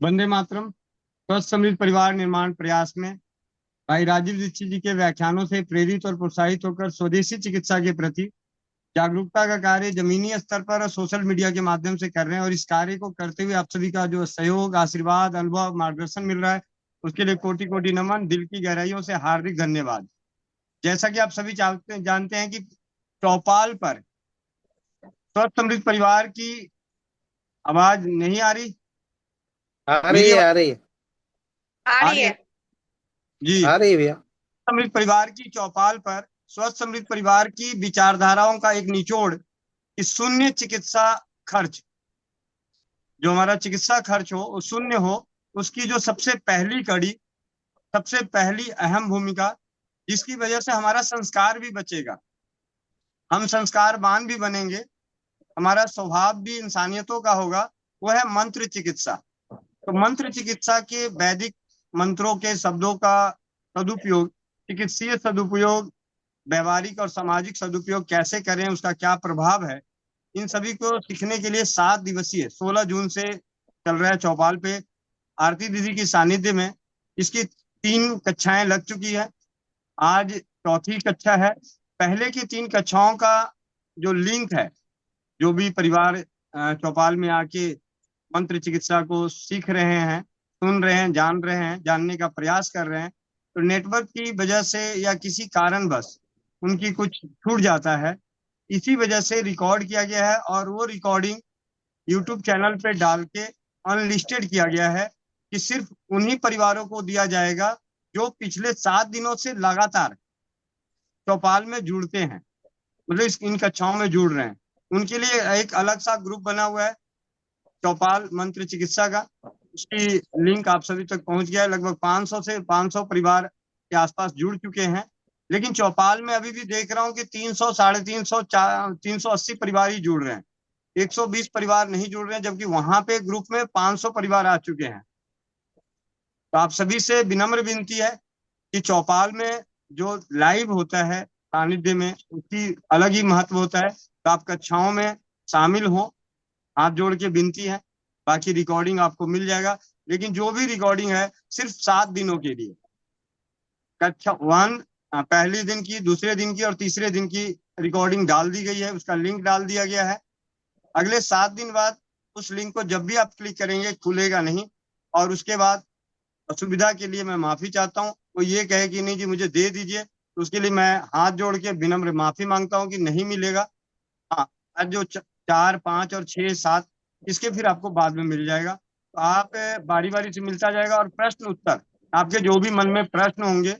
वंदे मातरम। स्वस्थ समृद्ध परिवार निर्माण प्रयास में भाई राजीव दीक्षित जी के व्याख्यानों से प्रेरित और प्रोत्साहित होकर स्वदेशी चिकित्सा के प्रति जागरूकता का कार्य जमीनी स्तर पर और सोशल मीडिया के माध्यम से कर रहे हैं। और इस कार्य को करते हुए आप सभी का जो सहयोग, आशीर्वाद, अनुभव, मार्गदर्शन मिल रहा है, उसके लिए कोटि कोटि नमन, दिल की गहराइयों से हार्दिक धन्यवाद। जैसा कि आप सभी जानते हैं कि चौपाल पर स्वस्थ समृद्ध परिवार की आवाज नहीं आ रही। आ रही मेरी है, आवाज आ रही है। आ आ रही रही है है। ना? जी। आ रही है भैया। समृद्ध परिवार की चौपाल पर स्वस्थ समृद्ध परिवार की विचारधाराओं का एक निचोड़ कि शून्य चिकित्सा खर्च, जो हमारा चिकित्सा खर्च हो वो शून्य हो, उसकी जो सबसे पहली कड़ी, सबसे पहली अहम भूमिका, जिसकी वजह से हमारा संस्कार भी बचेगा, हम संस्कारवान भी बनेंगे, हमारा स्वभाव भी इंसानियतों का होगा, वो है मंत्र चिकित्सा। तो मंत्र चिकित्सा के वैदिक मंत्रों के शब्दों का सदुपयोग, चिकित्सीय सदुपयोग, व्यवहारिक और सामाजिक सदुपयोग कैसे करें, उसका क्या प्रभाव है, इन सभी को सीखने के लिए 7 दिवसीय 16 जून से चल रहा है चौपाल पे आरती दीदी की सानिध्य में। इसकी 3 कक्षाएं लग चुकी है, आज चौथी कक्षा है। पहले की 3 कक्षाओं का जो लिंक है, जो भी परिवार चौपाल में आके मंत्र चिकित्सा को सीख रहे हैं, सुन रहे हैं, जान रहे हैं, जानने का प्रयास कर रहे हैं, तो नेटवर्क की वजह से या किसी कारणवश उनकी कुछ छूट जाता है, इसी वजह से रिकॉर्ड किया गया है और वो रिकॉर्डिंग यूट्यूब चैनल पे डाल के अनलिस्टेड किया गया है कि सिर्फ उन्हीं परिवारों को दिया जाएगा जो पिछले 7 दिनों से लगातार चौपाल में जुड़ते हैं, मतलब इन कक्षाओं में जुड़ रहे हैं। उनके लिए एक अलग सा ग्रुप बना हुआ है चौपाल मंत्र चिकित्सा का। उसकी लिंक आप सभी तक पहुंच गया है, लगभग 500 से 500 परिवार के आसपास जुड़ चुके हैं। लेकिन चौपाल में अभी भी देख रहा हूँ कि 300, 350, 380 परिवार ही जुड़ रहे हैं, 120 परिवार नहीं जुड़ रहे हैं, जबकि वहां पे ग्रुप में 500 परिवार आ चुके हैं। तो आप सभी से विनम्र विनती है कि चौपाल में जो लाइव होता है सानिध्य में, उसकी अलग ही महत्व होता है, तो आप कक्षाओं में शामिल हो, हाथ जोड़ के विनती है। बाकी रिकॉर्डिंग आपको मिल जाएगा, लेकिन जो भी रिकॉर्डिंग है सिर्फ 7 दिनों के लिए। कक्षा 1 पहले दिन की, दूसरे दिन की और तीसरे दिन की रिकॉर्डिंग डाल दी गई है, उसका लिंक डाल दिया गया है। अगले 7 दिन बाद उस लिंक को जब भी आप क्लिक करेंगे खुलेगा नहीं। और उसके बाद असुविधा के लिए मैं माफी चाहता हूँ, वो ये कहे कि नहीं जी मुझे दे दीजिए, तो उसके लिए मैं हाथ जोड़ के विनम्र माफी मांगता हूँ कि नहीं मिलेगा। हाँ, आज जो 4, 5 और 6, 7, इसके फिर आपको बाद में मिल जाएगा। तो आप बारी बारी से मिलता जाएगा। और प्रश्न उत्तर, आपके जो भी मन में प्रश्न होंगे,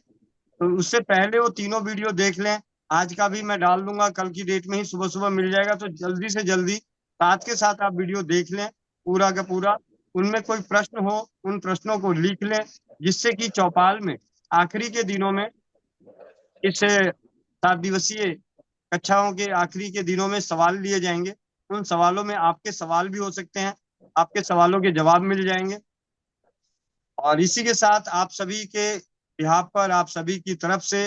तो उससे पहले वो तीनों वीडियो देख लें। आज का भी मैं डाल दूंगा, कल की डेट में ही सुबह सुबह मिल जाएगा, तो जल्दी से जल्दी साथ के साथ आप वीडियो देख लें पूरा का पूरा। उनमें कोई प्रश्न हो, उन प्रश्नों को लिख लें, जिससे कि चौपाल में आखिरी के दिनों में, इस 7 दिवसीय कक्षाओं के आखिरी के दिनों में सवाल लिए जाएंगे। उन सवालों में आपके सवाल भी हो सकते हैं, आपके सवालों के जवाब मिल जाएंगे। और इसी के साथ आप सभी के बिहाफ पर, आप सभी की तरफ से,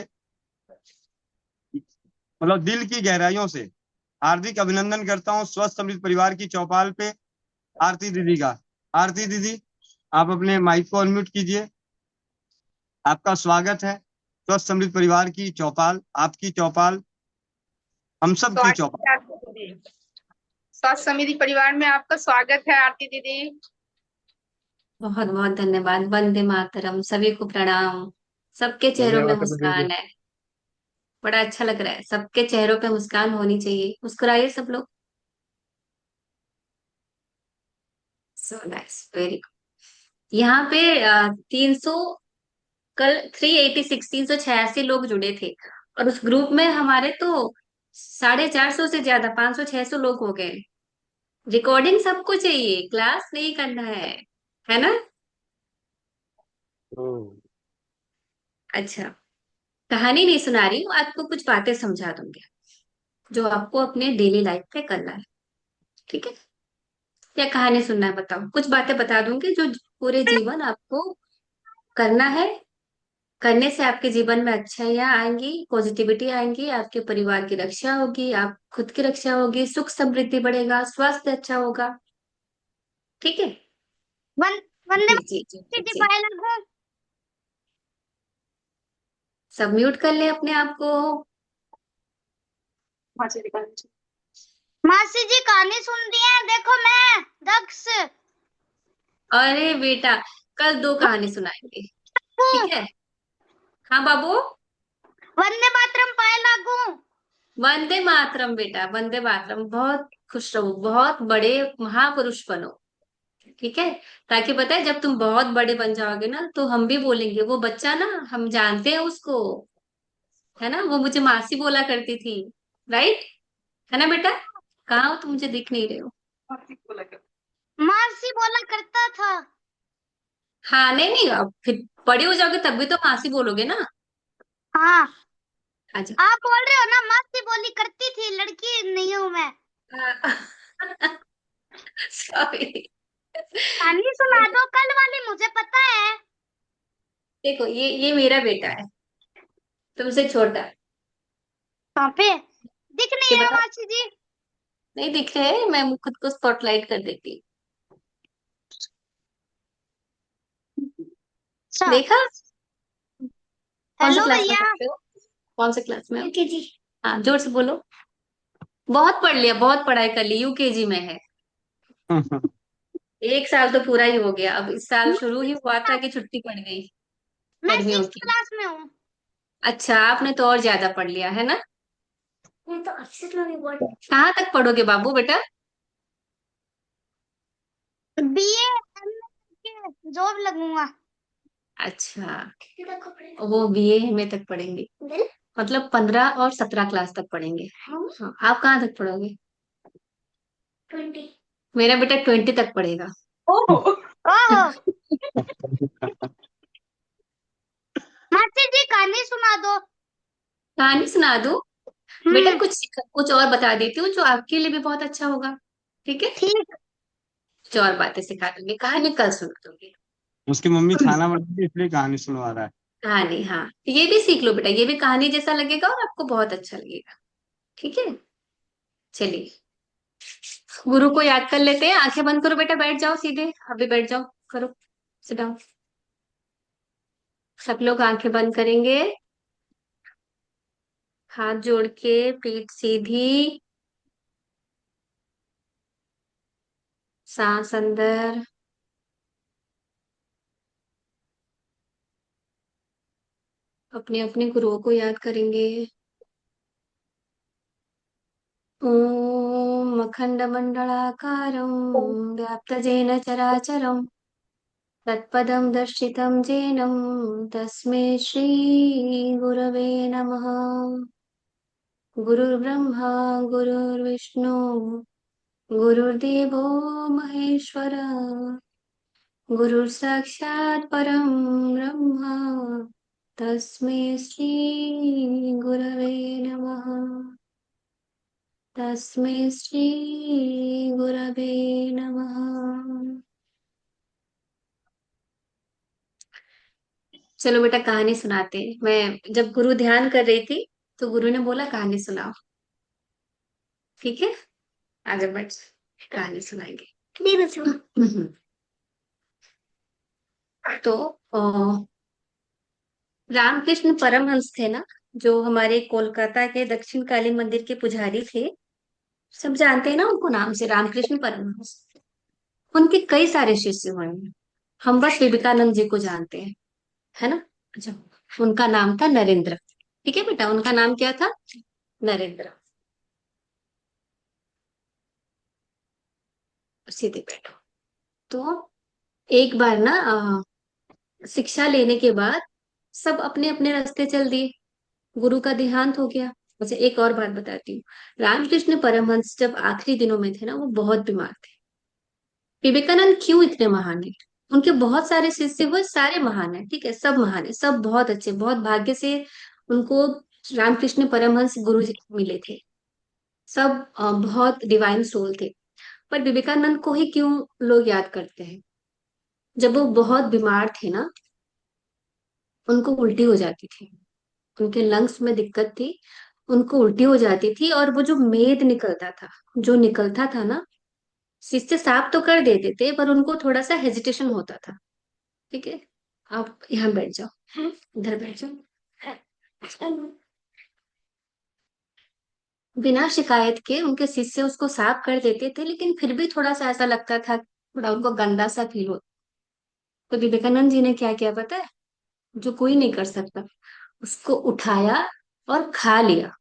मतलब दिल की गहराइयों से हार्दिक अभिनंदन करता हूँ स्वस्थ समृद्ध परिवार की चौपाल पे आरती दीदी का। आरती दीदी, आप अपने माइक को अनम्यूट कीजिए। आपका स्वागत है स्वस्थ समृद्ध परिवार की चौपाल, आपकी चौपाल, हम सब की स्वागत चौपाल। है आरती दीदी। स्वास्थ्य समिति परिवार में आपका स्वागत है आरती दीदी। बहुत बहुत धन्यवाद। वंदे मातरम, सभी को प्रणाम। सबके चेहरों में धन्यवाद दीदी। मुस्कान है। बड़ा अच्छा लग रहा है, सबके चेहरों पे मुस्कान होनी चाहिए। मुस्कुराइए सब लोग। So nice, very good. यहाँ पे 300, कल 386, 386 लोग जुड़े थे। और उस ग्रुप में हमारे तो 450 से ज्यादा, 500 600 लोग हो गए। रिकॉर्डिंग सबको चाहिए, क्लास नहीं करना है ना? हम्म। अच्छा, कहानी नहीं सुना रही हूँ, आपको कुछ बातें समझा दूंगी जो आपको अपने डेली लाइफ पे करना है। ठीक है? क्या कहानी सुनना है बताओ? कुछ बातें बता दूंगी जो पूरे जीवन आपको करना है। करने से आपके जीवन में अच्छाइयाँ आएंगी, पॉजिटिविटी आएंगी, आपके परिवार की रक्षा होगी, आप खुद की रक्षा होगी, सुख समृद्धि बढ़ेगा, स्वास्थ्य अच्छा होगा। ठीक है? वन वंदे जी जी जी मातरम जी। पाए लागू। सब म्यूट कर ले अपने आप को। मासी जी कहानी सुन रही है, देखो मैं दक्ष। अरे बेटा, कल 2 कहानी सुनाएंगे, ठीक है? हाँ बाबू। वंदे मातरम पाए लागू। वंदे मातरम बेटा, वंदे मातरम। बहुत खुश रहो, बहुत बड़े महापुरुष बनो, ठीक है? ताकि पता है, जब तुम बहुत बड़े बन जाओगे ना, तो हम भी बोलेंगे, वो बच्चा ना, हम जानते हैं उसको, है ना? वो मुझे मासी बोला करती थी, राइट? है ना बेटा? कहाँ हो तुम? मुझे दिख नहीं रहे हो। मासी बोला करता था। हाँ, नहीं नहीं, अब फिर बड़े हो जाओगे तब भी तो मासी बोलोगे ना। हाँ, अच्छा। आप बोल रहे हो ना मासी बोली करती थी, लड़की नहीं हूँ मैं। सॉरी। कहानी सुना दो कल वाली, मुझे पता है। देखो, ये मेरा बेटा है, तुमसे छोटा। कहाँ पे दिख नहीं ये है बता, मासी जी? नहीं दिख रहे? मैं खुद को स्पॉटलाइट कर देती। अच्छा। देखा? कौन से हेलो क्लास में भैया। पढ़ते हो? कौन से क्लास में हो? यूकेजी। हाँ, जोर से बोलो। बहुत पढ़ लिया, बहुत पढ़ाई कर ली, यूकेजी में है। 1 साल तो पूरा ही हो गया, अब इस साल शुरू ही हुआ था कि छुट्टी पड़ गई मैं गर्मियों 6th की। क्लास में हूँ। अच्छा, आपने तो और ज्यादा पढ़ लिया है ना? ये तो अच्छे तो नहीं बोल। कहाँ तक पढ़ोगे बाबू बेटा? बीए के जॉब लगूंगा। अच्छा, वो बीए में तक पढ़ेंगे, मतलब 15 और 17 क्लास तक पढ़ेंगे। हाँ, आप कहाँ तक पढ़ोगे? 20। मेरा बेटा 20 तक पढ़ेगा। ओहो। ओहो। मासी जी कहानी सुना दो। कहानी सुना दूं? बेटा, हम्म। कुछ और बता देती हूँ जो आपके लिए भी बहुत अच्छा होगा, ठीक है? ठीक। कुछ और बातें सिखा दूंगी, कहानी कल सुना दूंगी। उसकी मम्मी खाना बनाती है इसलिए कहानी सुनवा रहा है। कहानी, हाँ, ये भी सीख लो बेटा, ये भी कहानी जैसा लगेगा और आपको बहुत अच्छा लगेगा, ठीक है? चलिए, गुरु को याद कर लेते हैं। आंखें बंद करो बेटा, बैठ जाओ सीधे, अभी बैठ जाओ, करो, सिट डाउन। सब लोग आंखें बंद करेंगे, हाथ जोड़ के, पीठ सीधी, सांस अंदर। अपने अपने गुरुओं को याद करेंगे। ओम अखंडमंडलाकारं व्याप्तजेन चराचरं तत्पदं दर्शितं जेनं तस्मै श्री गुरवे नमः। गुरुर्ब्रह्मा गुरुर्विष्णु गुरुर्देवो महेश्वर, गुरुः साक्षात् परं ब्रह्म, तस्मै श्री गुरवे नमः। तस्मै श्री गुरवे नमः। चलो बेटा, कहानी सुनाते हैं। मैं जब गुरु ध्यान कर रही थी, तो गुरु ने बोला कहानी सुनाओ, ठीक है? आज बैठ, कहानी सुनाएंगे। तो रामकृष्ण परमहंस थे ना, जो हमारे कोलकाता के दक्षिण काली मंदिर के पुजारी थे। सब जानते हैं ना उनको, नाम से रामकृष्ण परमहंस। उनके कई सारे शिष्य हुए हैं, हम बस विवेकानंद जी को जानते हैं, है ना? अच्छा, उनका नाम था नरेंद्र, ठीक है बेटा? उनका नाम क्या था? नरेंद्र। सीधे बैठो। तो एक बार ना, शिक्षा लेने के बाद सब अपने अपने रास्ते चल दिए, गुरु का देहांत हो गया। अच्छा, एक और बात बताती हूँ। रामकृष्ण परमहंस जब आखिरी दिनों में थे ना, वो बहुत बीमार थे। विवेकानंद क्यों इतने महान है? उनके बहुत सारे शिष्य हुए, सारे महान है, ठीक है? सब महान है, सब बहुत अच्छे, बहुत भाग्य से उनको रामकृष्ण परमहंस गुरु जी मिले थे। सब बहुत डिवाइन सोल थे। पर विवेकानंद को ही क्यों लोग याद करते हैं? जब वो बहुत बीमार थे ना, उनको उल्टी हो जाती थी, उनके लंग्स में दिक्कत थी, उनको उल्टी हो जाती थी, और वो जो मेद निकलता था, जो निकलता था ना, शिष्य साफ तो कर देते थे पर उनको थोड़ा सा हेजिटेशन होता था। ठीक है, आप यहाँ बैठ जाओ, इधर बैठ जाओ। बिना शिकायत के उनके शिष्य उसको साफ कर देते थे, लेकिन फिर भी थोड़ा सा ऐसा लगता था, थोड़ा उनको गंदा सा फील होता। तो विवेकानंद जी ने क्या किया पता है, जो कोई नहीं कर सकता, उसको उठाया और खा लिया।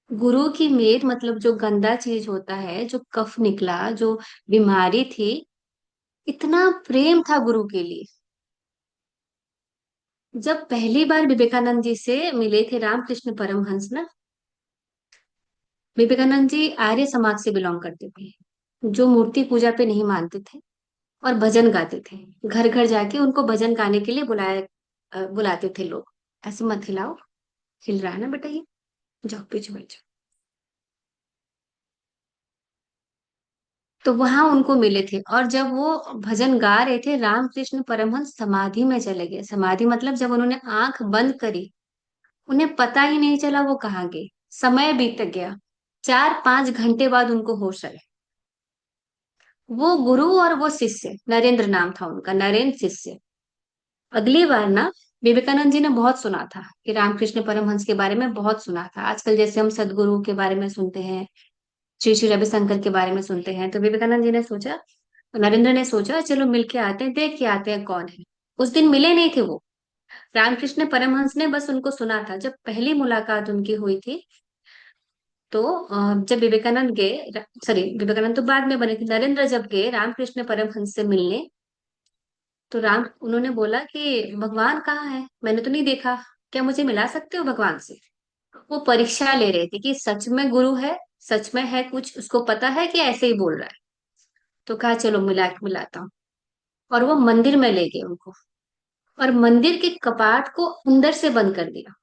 गुरु की मेद मतलब जो गंदा चीज होता है, जो कफ निकला, जो बीमारी थी, इतना प्रेम था गुरु के लिए। जब पहली बार विवेकानंद जी से मिले थे रामकृष्ण परमहंस ना, विवेकानंद जी आर्य समाज से बिलोंग करते थे, जो मूर्ति पूजा पे नहीं मानते थे, और भजन गाते थे। घर घर जाके उनको भजन गाने के लिए बुलाते थे लोग। ऐसे मत हिलाओ, हिल रहा है ना बेटा ये, जाओ पीछे बैठ जाओ। तो वहां उनको मिले थे, और जब वो भजन गा रहे थे, रामकृष्ण परमहंस समाधि में चले गए। समाधि मतलब जब उन्होंने आंख बंद करी, उन्हें पता ही नहीं चला वो कहाँ गए। समय बीत गया, 4-5 घंटे बाद उनको होश आया। वो गुरु और वो शिष्य, नरेंद्र नाम था उनका, नरेंद्र शिष्य। अगली बार ना, विवेकानंद जी ने बहुत सुना था कि रामकृष्ण परमहंस के बारे में बहुत सुना था। आजकल जैसे हम सदगुरु के बारे में सुनते हैं, श्री श्री रविशंकर के बारे में सुनते हैं, तो विवेकानंद जी ने सोचा, नरेंद्र ने सोचा, चलो मिल के आते हैं, देख के आते हैं कौन है। उस दिन मिले नहीं थे वो, रामकृष्ण परमहंस ने बस उनको सुना था। जब पहली मुलाकात उनकी हुई थी, तो जब विवेकानंद गए, सॉरी विवेकानंद तो बाद में बने थे, नरेंद्र जब गए रामकृष्ण परमहंस से मिलने, तो उन्होंने बोला कि भगवान कहाँ है, मैंने तो नहीं देखा, क्या मुझे मिला सकते हो भगवान से। वो परीक्षा ले रहे थे कि सच में गुरु है, सच में है कुछ उसको पता है कि ऐसे ही बोल रहा है। तो कहा चलो मिलाता हूँ। और वो मंदिर में ले गए उनको, और मंदिर के कपाट को अंदर से बंद कर दिया।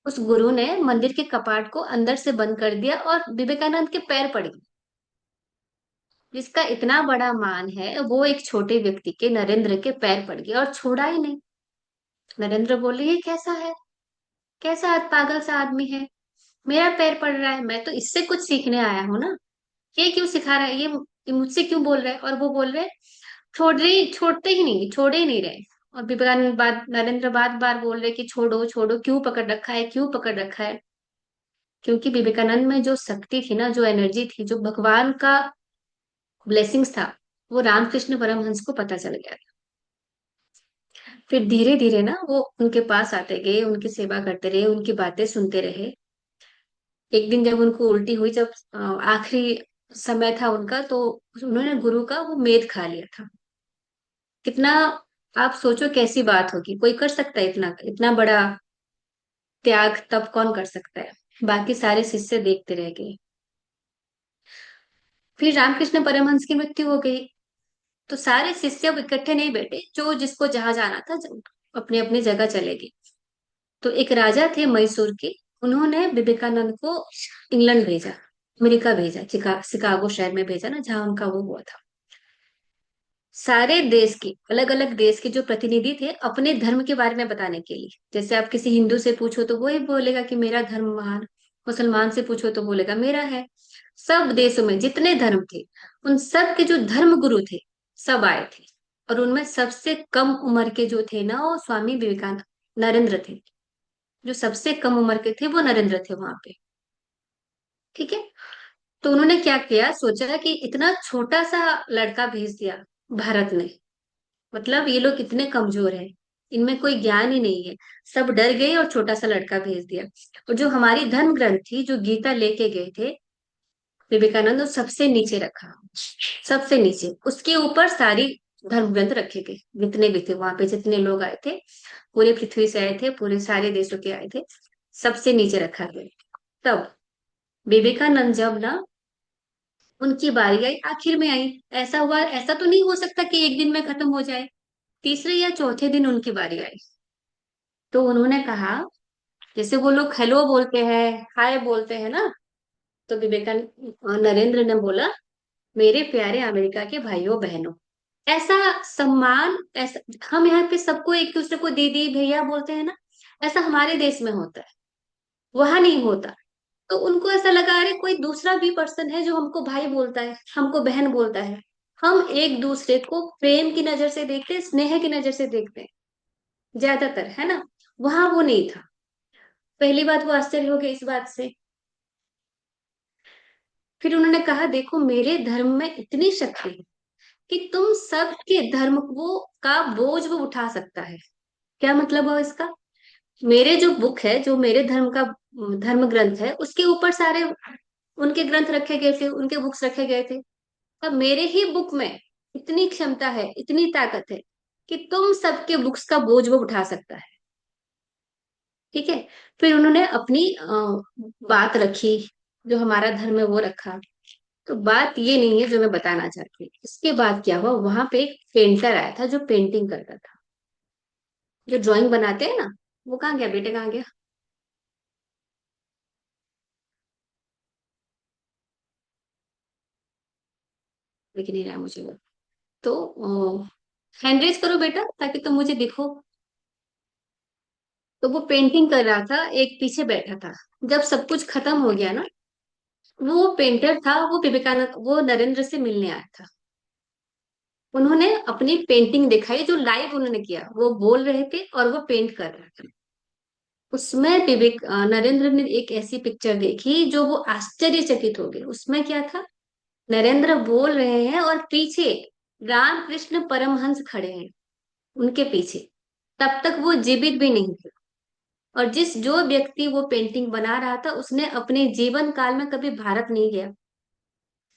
उस गुरु ने मंदिर के कपाट को अंदर से बंद कर दिया, और विवेकानंद के पैर पड़ गए। जिसका इतना बड़ा मान है, वो एक छोटे व्यक्ति के, नरेंद्र के पैर पड़ गए और छोड़ा ही नहीं। नरेंद्र बोले ये कैसा है, कैसा पागल सा आदमी है, मेरा पैर पड़ रहा है, मैं तो इससे कुछ सीखने आया हूँ ना, ये क्यों सिखा रहा है, ये मुझसे क्यों बोल रहा है। और वो बोल रहे, छोड़ते ही नहीं, छोड़े ही नहीं रहे। और विवेकानंद बात नरेंद्र बार बार बोल रहे कि छोड़ो छोड़ो, क्यों पकड़ रखा है, क्यों पकड़ रखा है। क्योंकि विवेकानंद में जो शक्ति थी ना, जो एनर्जी थी, जो भगवान का ब्लेसिंग्स था, वो रामकृष्ण परमहंस को पता चल गया था। फिर धीरे धीरे ना वो उनके पास आते गए, उनकी सेवा करते रहे, उनकी बातें सुनते रहे। एक दिन जब उनको उल्टी हुई, जब आखिरी समय था उनका, तो उन्होंने गुरु का वो मेद खा लिया था। कितना, आप सोचो कैसी बात होगी, कोई कर सकता है इतना इतना बड़ा त्याग, तब कौन कर सकता है। बाकी सारे शिष्य देखते रह गए। फिर रामकृष्ण परमहंस की मृत्यु हो गई, तो सारे शिष्य अब इकट्ठे नहीं बैठे, जो जिसको जहां जाना था अपने अपने जगह चले गए। तो एक राजा थे मैसूर के, उन्होंने विवेकानंद को इंग्लैंड भेजा, अमेरिका भेजा, शिकागो शहर में भेजा ना, जहाँ उनका वो हुआ था। सारे देश के, अलग अलग देश के जो प्रतिनिधि थे, अपने धर्म के बारे में बताने के लिए। जैसे आप किसी हिंदू से पूछो तो वो ही बोलेगा कि मेरा धर्म महान, मुसलमान से पूछो तो बोलेगा मेरा है। सब देशों में जितने धर्म थे, उन सब के जो धर्म गुरु थे, सब आए थे। और उनमें सबसे कम उम्र के जो थे ना, वो स्वामी विवेकानंद, नरेंद्र थे। जो सबसे कम उम्र के थे वो नरेंद्र थे वहां पे। ठीक है, तो उन्होंने क्या किया, सोचा कि इतना छोटा सा लड़का भेज दिया भारत ने, मतलब ये लोग कितने कमजोर हैं, इनमें कोई ज्ञान ही नहीं है। सब डर गए और छोटा सा लड़का भेज दिया। और जो हमारी धर्म ग्रंथ थी, जो गीता लेके गए थे विवेकानंद, वो सबसे नीचे रखा, सबसे नीचे, उसके ऊपर सारी धर्म ग्रंथ रखे गए, जितने भी थे वहां पे, जितने लोग आए थे, पूरे पृथ्वी से आए थे, पूरे सारे देशों के आए थे, सबसे नीचे रखा गया। तब विवेकानंद जब ना, उनकी बारी आई, आखिर में आई। ऐसा हुआ, ऐसा तो नहीं हो सकता कि एक दिन में खत्म हो जाए। तीसरे या चौथे दिन उनकी बारी आई। तो उन्होंने कहा, जैसे वो लोग हेलो बोलते हैं, हाय बोलते हैं ना, तो विवेकानंद, नरेंद्र ने बोला, मेरे प्यारे अमेरिका के भाइयों बहनों, ऐसा सम्मान, ऐसा हम यहाँ पे सबको एक दूसरे को दीदी भैया बोलते हैं ना, ऐसा हमारे देश में होता है, वहां नहीं होता। तो उनको ऐसा लगा अरे कोई दूसरा भी पर्सन है जो हमको भाई बोलता है, हमको बहन बोलता है। हम एक दूसरे को प्रेम की नजर से देखते हैं, स्नेह की नजर से देखते हैं ज्यादातर, है ना। वहां वो नहीं था। पहली बात वो आश्चर्य हो गए इस बात से। फिर उन्होंने कहा देखो मेरे धर्म में इतनी शक्ति है कि तुम सबके धर्म वो का बोझ वो उठा सकता है। क्या मतलब है इसका? मेरे जो बुक है, जो मेरे धर्म का धर्म ग्रंथ है, उसके ऊपर सारे उनके ग्रंथ रखे गए थे, उनके बुक्स रखे गए थे। अब मेरे ही बुक में इतनी क्षमता है, इतनी ताकत है कि तुम सबके बुक्स का बोझ वो उठा सकता है। ठीक है। फिर उन्होंने अपनी बात रखी, जो हमारा धर्म है वो रखा। तो बात ये नहीं है जो मैं बताना चाहती। इसके बाद क्या हुआ, वहां पे एक पेंटर आया था जो पेंटिंग करता था, जो ड्राइंग बनाते हैं ना। वो कहाँ गया बेटे, कहाँ गया? दिख नहीं रहा है मुझे वो। तो हैंड रेज करो बेटा ताकि तुम मुझे दिखो। तो वो पेंटिंग कर रहा था, एक पीछे बैठा था। जब सब कुछ खत्म हो गया ना, वो पेंटर था, वो विवेकानंद, वो नरेंद्र से मिलने आया था। उन्होंने अपनी पेंटिंग दिखाई जो लाइव उन्होंने किया, वो बोल रहे थे और वो पेंट कर रहे थे। उसमें नरेंद्र ने एक ऐसी पिक्चर देखी जो वो आश्चर्यचकित हो गए। उसमें क्या था, नरेंद्र बोल रहे हैं और पीछे रामकृष्ण परमहंस खड़े हैं उनके पीछे। तब तक वो जीवित भी नहीं थे। और जिस जो व्यक्ति वो पेंटिंग बना रहा था, उसने अपने जीवन काल में कभी भारत नहीं गया।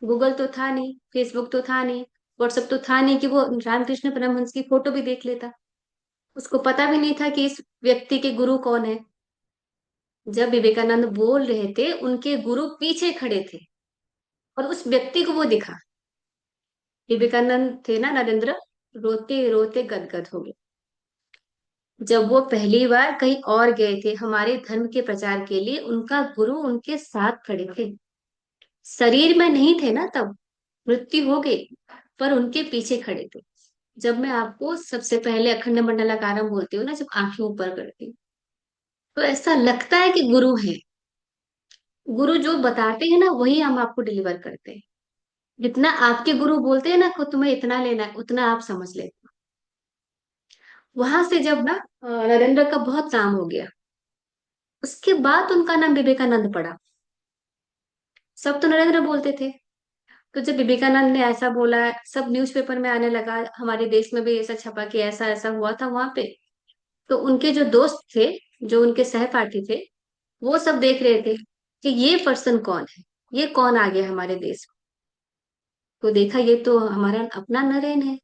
गूगल तो था नहीं, फेसबुक तो था नहीं, व्हाट्सएप तो था नहीं कि वो रामकृष्ण परमहंस की फोटो भी देख लेता। उसको पता भी नहीं था कि इस व्यक्ति के गुरु कौन है। जब विवेकानंद बोल रहे थे, उनके गुरु पीछे खड़े थे और उस व्यक्ति को वो दिखा। विवेकानंद थे ना, नरेंद्र, रोते रोते गदगद हो गए। जब वो पहली बार कहीं और गए थे हमारे धर्म के प्रचार के लिए, उनका गुरु उनके साथ खड़े थे। शरीर में नहीं थे ना तब, मृत्यु हो गई, पर उनके पीछे खड़े थे। जब मैं आपको सबसे पहले अखंड मंडलाकारम बोलती हूँ ना, जब आंखें ऊपर करती हूँ, तो ऐसा लगता है कि गुरु है। गुरु जो बताते हैं ना, वही हम आपको डिलीवर करते हैं। जितना आपके गुरु बोलते हैं ना कि तुम्हें इतना लेना है, उतना आप समझ लेते हो। वहां से जब ना नरेंद्र का बहुत काम हो गया, उसके बाद उनका नाम विवेकानंद पड़ा। सब तो नरेंद्र बोलते थे। तो जब विवेकानंद ने ऐसा बोला, सब न्यूज़पेपर में आने लगा, हमारे देश में भी ऐसा छपा कि ऐसा ऐसा हुआ था वहां पे। तो उनके जो दोस्त थे, जो उनके सहपाठी थे, वो सब देख रहे थे कि ये पर्सन कौन है, ये कौन आ गया हमारे देश में। तो देखा ये तो हमारा अपना नरेन है।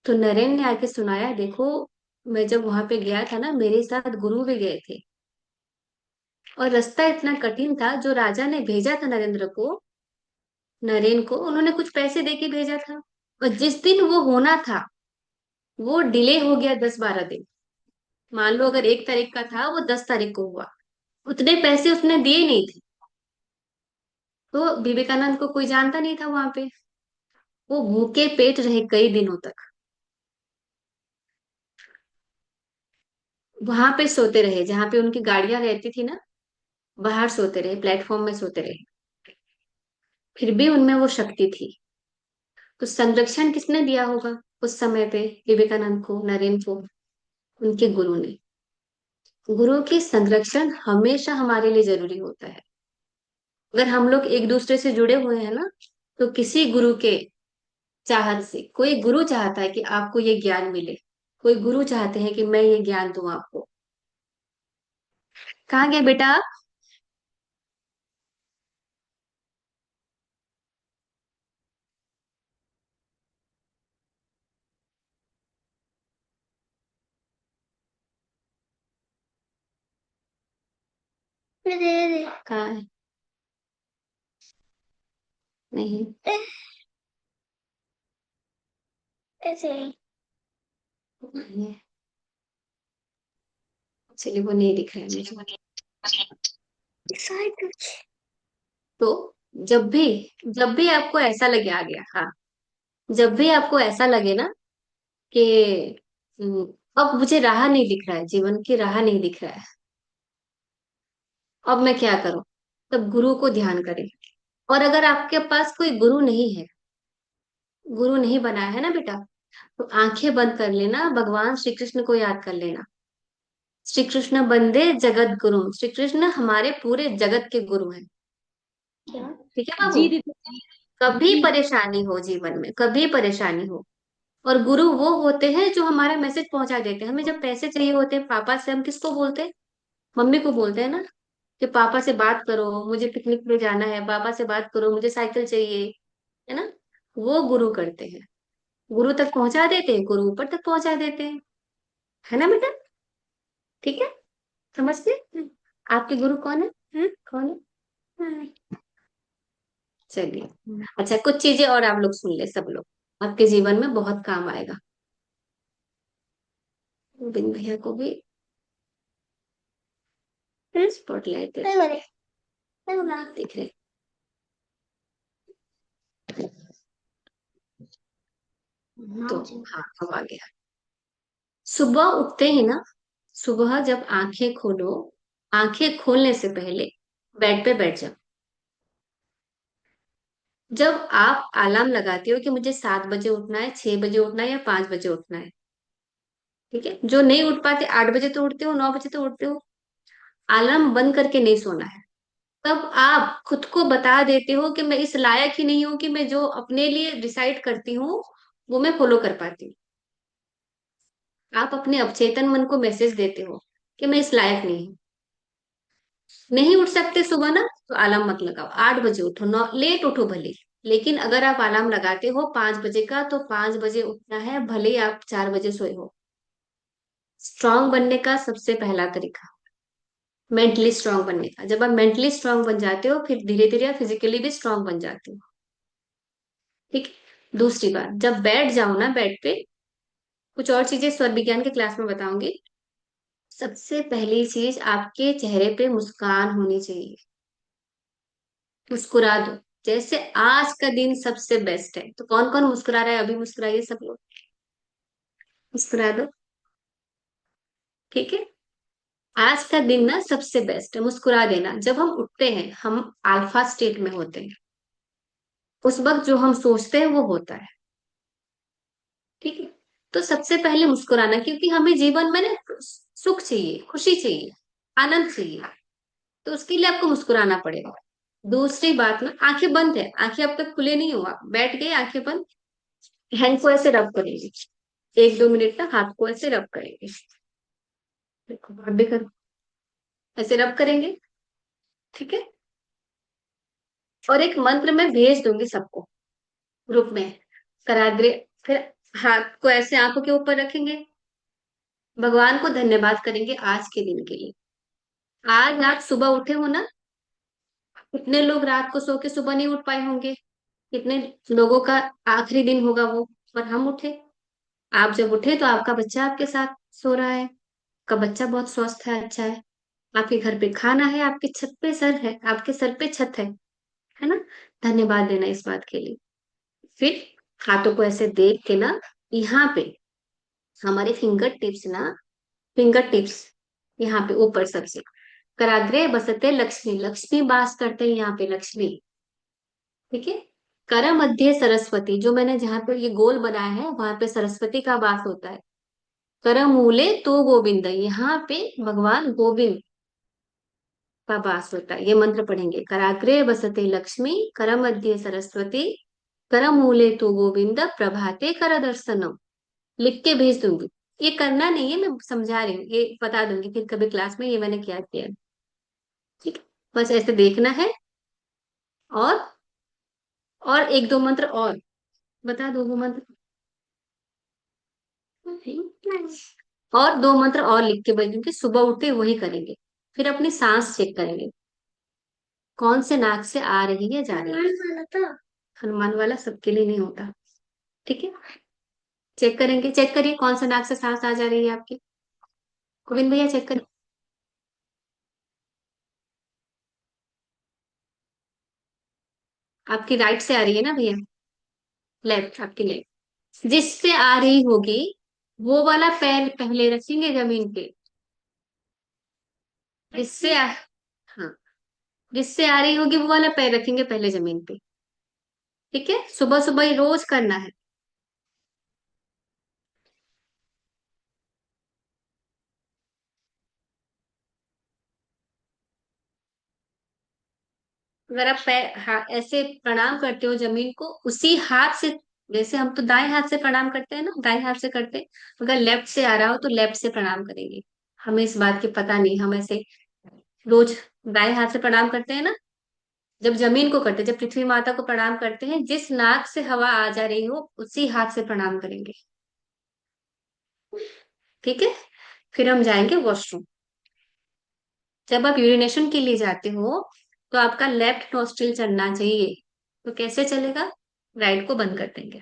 तो नरेन ने आके सुनाया, देखो मैं जब वहां पे गया था ना, मेरे साथ गुरु भी गए थे। और रास्ता इतना कठिन था, जो राजा ने भेजा था नरेंद्र को, नरेन को, उन्होंने कुछ पैसे दे के भेजा था। और जिस दिन वो होना था, वो डिले हो गया 10-12 दिन। मान लो अगर 1 तारीख का था, वो 10 तारीख को हुआ। उतने पैसे उसने दिए नहीं थे। तो विवेकानंद को कोई जानता नहीं था वहां पे। वो भूखे पेट रहे कई दिनों तक। वहां पे सोते रहे जहां पे उनकी गाड़ियां रहती थी ना, बाहर सोते रहे, प्लेटफॉर्म में सोते रहे। फिर भी उनमें वो शक्ति थी। तो संरक्षण किसने दिया होगा उस समय पे विवेकानंद को, नरेन को? उनके गुरु ने। गुरु की संरक्षण हमेशा हमारे लिए जरूरी होता है। अगर हम लोग एक दूसरे से जुड़े हुए हैं ना, तो किसी गुरु के चाहत से, कोई गुरु चाहता है कि आपको ये ज्ञान मिले, कोई गुरु चाहते हैं कि मैं ये ज्ञान दूं आपको। कहाँ गए बेटा आप? कहाँ है? नहीं, नहीं है। चलिए वो नहीं दिख रहा है मुझे। तो जब भी आपको ऐसा लगे, आ गया, हाँ। जब भी आपको ऐसा लगे ना कि हम्म, अब मुझे राह नहीं दिख रहा है, जीवन की राह नहीं दिख रहा है, अब मैं क्या करूं? तब गुरु को ध्यान करें। और अगर आपके पास कोई गुरु नहीं है, गुरु नहीं बना है ना बेटा, तो आंखें बंद कर लेना, भगवान श्री कृष्ण को याद कर लेना। श्री कृष्ण बंदे जगत गुरु, श्री कृष्ण हमारे पूरे जगत के गुरु हैं। ठीक है बाबू। जी दीदी। कभी जी। परेशानी हो जीवन में, कभी परेशानी हो, और गुरु वो होते हैं जो हमारा मैसेज पहुंचा देते हैं। हमें जब पैसे चाहिए होते हैं पापा से, हम किसको बोलते हैं? मम्मी को बोलते हैं ना, कि पापा से बात करो, मुझे पिकनिक पे जाना है, पापा से बात करो, मुझे साइकिल चाहिए, है ना। वो गुरु करते हैं, गुरु तक पहुंचा देते हैं, गुरु ऊपर तक पहुंचा देते हैं, है ना बेटा। ठीक है, समझते हैं? आपके गुरु कौन है? कौन है? चलिए, अच्छा कुछ चीजें और आप लोग सुन ले, सब लोग, आपके जीवन में बहुत काम आएगा। बिन भैया को भी स्पॉटलाइट दिख रहे। तो हाँ, अब आ गया। सुबह उठते ही ना, सुबह जब आंखें खोलो, आंखें खोलने से पहले बेड पे बैठ जाओ। जब आप अलार्म लगाते हो कि मुझे 7 बजे उठना है, 6 बजे उठना है या 5 बजे उठना है, ठीक है, जो नहीं उठ पाते 8 बजे तो उठते हो, 9 बजे तो उठते हो, अलार्म बंद करके नहीं सोना है। तब आप खुद को बता देते हो कि मैं इस लायक ही नहीं हूं कि मैं जो अपने लिए डिसाइड करती हूँ वो मैं फॉलो कर पाती हूँ। आप अपने अवचेतन मन को मैसेज देते हो कि मैं इस लायक नहीं हूँ। नहीं उठ सकते सुबह ना, तो अलार्म मत लगाओ, 8 बजे उठो, नौ लेट उठो भले, लेकिन अगर आप अलार्म लगाते हो 5 बजे का, तो 5 बजे उठना है, भले ही आप 4 बजे सोए हो। स्ट्रांग बनने का सबसे पहला तरीका, मेंटली स्ट्रांग बनने का। जब आप मेंटली स्ट्रांग बन जाते हो, फिर धीरे धीरे आप फिजिकली भी स्ट्रांग बन जाते हो। ठीक है? दूसरी बात, जब बैठ जाओ ना बेड पे, कुछ और चीजें स्वर विज्ञान के क्लास में बताऊंगी। सबसे पहली चीज, आपके चेहरे पे मुस्कान होनी चाहिए। मुस्कुरा दो, जैसे आज का दिन सबसे बेस्ट है। तो कौन कौन मुस्कुरा रहा है? अभी मुस्कुराइए सब लोग, मुस्कुरा दो। ठीक है, आज का दिन ना सबसे बेस्ट है, मुस्कुरा देना। जब हम उठते हैं, हम अल्फा स्टेट में होते हैं, उस वक्त जो हम सोचते हैं वो होता है। ठीक है, तो सबसे पहले मुस्कुराना, क्योंकि हमें जीवन में ना सुख चाहिए, खुशी चाहिए, आनंद चाहिए, तो उसके लिए आपको मुस्कुराना पड़ेगा। दूसरी बात ना, आंखें बंद है, आंखें अब तक खुले नहीं हो, आप बैठ गए आंखें बंद, हैंड को ऐसे रब करेंगे, 1-2 मिनट तक हाथ को ऐसे रब करेंगे। देखो आप भी करो, ऐसे रब करेंगे। ठीक है, और एक मंत्र मैं भेज दूंगी सबको ग्रुप में, कराग्रे। फिर हाथ को ऐसे आंखों के ऊपर रखेंगे, भगवान को धन्यवाद करेंगे आज के दिन के लिए। आज आप सुबह उठे हो ना, कितने लोग रात को सो के सुबह नहीं उठ पाए होंगे, कितने लोगों का आखिरी दिन होगा वो, पर हम उठे। आप जब उठे तो आपका बच्चा आपके साथ सो रहा है, आपका बच्चा बहुत स्वस्थ है, अच्छा है, आपके घर पे खाना है, आपके छत पे सर है, आपके सर पे छत है ना। धन्यवाद देना इस बात के लिए। फिर हाथों को ऐसे देख के ना, यहाँ पे हमारे फिंगर टिप्स ना, फिंगर टिप्स यहाँ पे ऊपर सबसे, कराग्रे बसते लक्ष्मी, लक्ष्मी वास करते हैं यहाँ पे, लक्ष्मी। ठीक है, कर मध्य सरस्वती, जो मैंने जहाँ पे ये गोल बनाया है वहां पे सरस्वती का वास होता है। कर मूले तो गोविंद, यहाँ पे भगवान गोविंद का वास होता है। ये मंत्र पढ़ेंगे, कराग्रे बसते लक्ष्मी, कर मध्य सरस्वती, कर मूले तो गोविंद, प्रभाते कर दर्शनम। लिख के भेज दूंगी, ये करना नहीं है, मैं समझा रही हूँ, ये बता दूंगी फिर कभी क्लास में, ये मैंने क्या किया है। ठीक है, बस ऐसे देखना है। और और 1-2 मंत्र और बता दो, वो मंत्र और 2 मंत्र और लिख के भेज दूंगी, सुबह उठे वही करेंगे। फिर अपनी सांस चेक करेंगे, कौन से नाक से आ रही है, जा रही है। हनुमान वाला सबके लिए नहीं होता। ठीक है, चेक करेंगे, चेक करिए कौन से नाक से सांस आ जा रही है आपकी। गोविंद भैया चेक करिए, आपकी राइट से आ रही है ना भैया, लेफ्ट, आपकी लेफ्ट। जिससे आ रही होगी वो वाला पैर पहले रखेंगे जमीन पे, जिससे हाँ, जिससे आ रही होगी वो वाला पैर रखेंगे पहले जमीन पे। ठीक है, सुबह सुबह ही रोज करना है। अगर आप ऐसे प्रणाम करते हो जमीन को उसी हाथ से, जैसे हम तो दाएं हाथ से प्रणाम करते हैं ना, दाएं हाथ से करते हैं, अगर लेफ्ट से आ रहा हो तो लेफ्ट से प्रणाम करेंगे। हमें इस बात की पता नहीं, हम ऐसे रोज दाएं हाथ से प्रणाम करते हैं ना। जब जमीन को करते हैं, जब पृथ्वी माता को प्रणाम करते हैं, जिस नाक से हवा आ जा रही हो उसी हाथ से प्रणाम करेंगे। ठीक है, फिर हम जाएंगे वॉशरूम। जब आप यूरिनेशन के लिए जाते हो तो आपका लेफ्ट नोस्ट्रिल चलना चाहिए। तो कैसे चलेगा? राइट को बंद कर देंगे।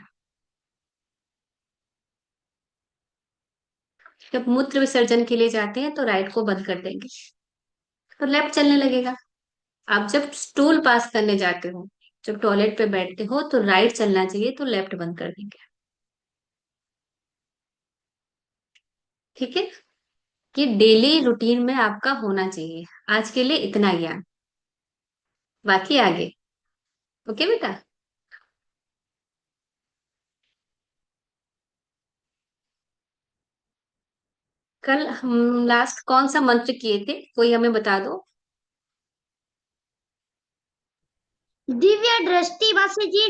जब मूत्र विसर्जन के लिए जाते हैं तो राइट को बंद कर देंगे, तो लेफ्ट चलने लगेगा। आप जब स्टूल पास करने जाते हो, जब टॉयलेट पे बैठते हो तो राइट चलना चाहिए, तो लेफ्ट बंद कर देंगे। ठीक है, ये डेली रूटीन में आपका होना चाहिए। आज के लिए इतना ज्ञान, बाकी आगे। ओके बेटा। कल हम लास्ट कौन सा मंत्र किए थे, कोई हमें बता दो। दिव्य दृष्टि मासी जी।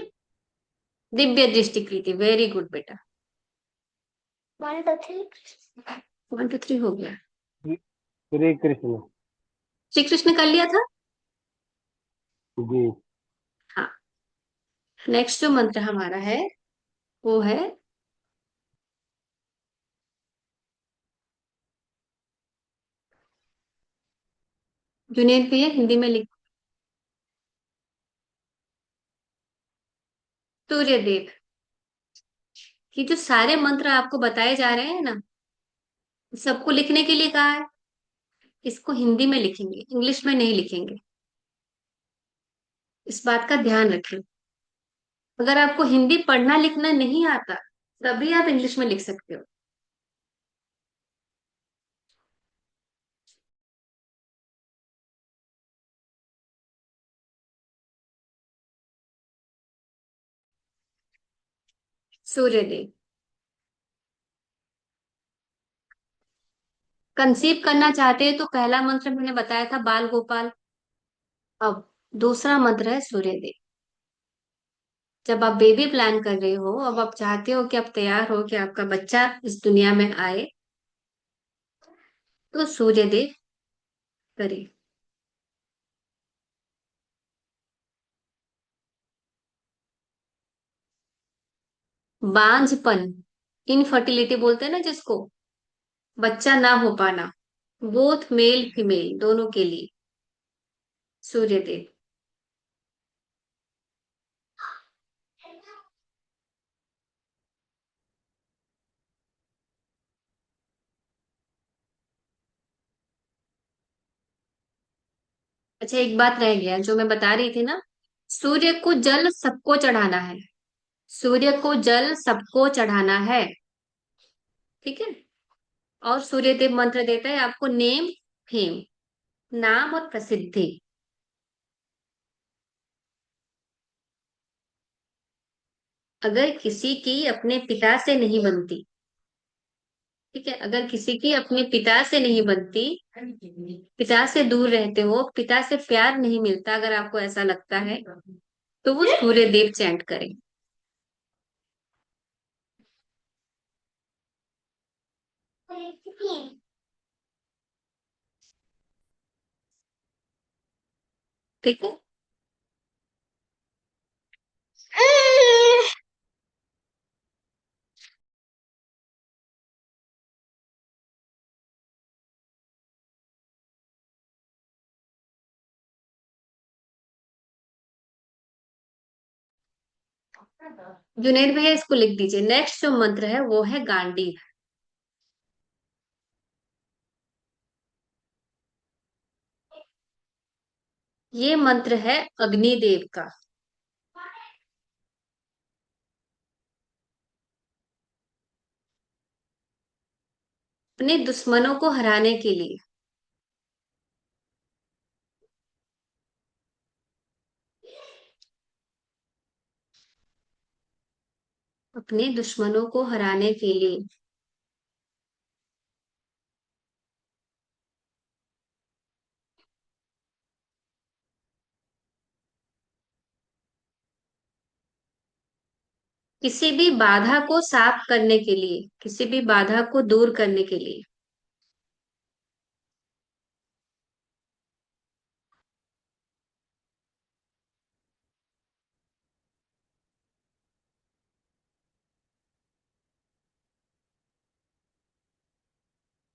दिव्य दृष्टि की थी, वेरी गुड बेटा। 1 2 3। 1 2 3 हो गया। श्री कृष्ण। श्री कृष्ण कर लिया था। जी। हाँ, नेक्स्ट जो मंत्र हमारा है वो है, जुनेद भैया हिंदी में लिख। सूर्यदेव। ये जो सारे मंत्र आपको बताए जा रहे हैं ना, सबको लिखने के लिए कहा है। इसको हिंदी में लिखेंगे, इंग्लिश में नहीं लिखेंगे। इस बात का ध्यान रखें। अगर आपको हिंदी पढ़ना लिखना नहीं आता तभी आप इंग्लिश में लिख सकते हो। सूर्यदेव। कंसीव करना चाहते हैं तो पहला मंत्र मैंने बताया था बाल गोपाल। अब दूसरा मंत्र है सूर्यदेव। जब आप बेबी प्लान कर रहे हो, अब आप चाहते हो कि आप तैयार हो कि आपका बच्चा इस दुनिया में आए, तो सूर्यदेव करें। बांझपन, इनफर्टिलिटी बोलते हैं ना जिसको, बच्चा ना हो पाना, बोथ मेल फीमेल दोनों के लिए सूर्यदेव। अच्छा, एक बात रह गया जो मैं बता रही थी ना, सूर्य को जल सबको चढ़ाना है। सूर्य को जल सबको चढ़ाना है। ठीक है, और सूर्यदेव मंत्र देता है आपको नेम फेम, नाम और प्रसिद्धि। अगर किसी की अपने पिता से नहीं बनती, ठीक है, अगर किसी की अपने पिता से नहीं बनती, पिता से दूर रहते हो, पिता से प्यार नहीं मिलता, अगर आपको ऐसा लगता है तो वो सूर्यदेव चैंट करें। ठीक है, जुनेद भैया इसको लिख दीजिए। नेक्स्ट जो मंत्र है वो है गांडीव। ये मंत्र है अग्निदेव का। अपने दुश्मनों को हराने के लिए। अपने दुश्मनों को हराने के लिए किसी भी बाधा को साफ करने के लिए, किसी भी बाधा को दूर करने के लिए,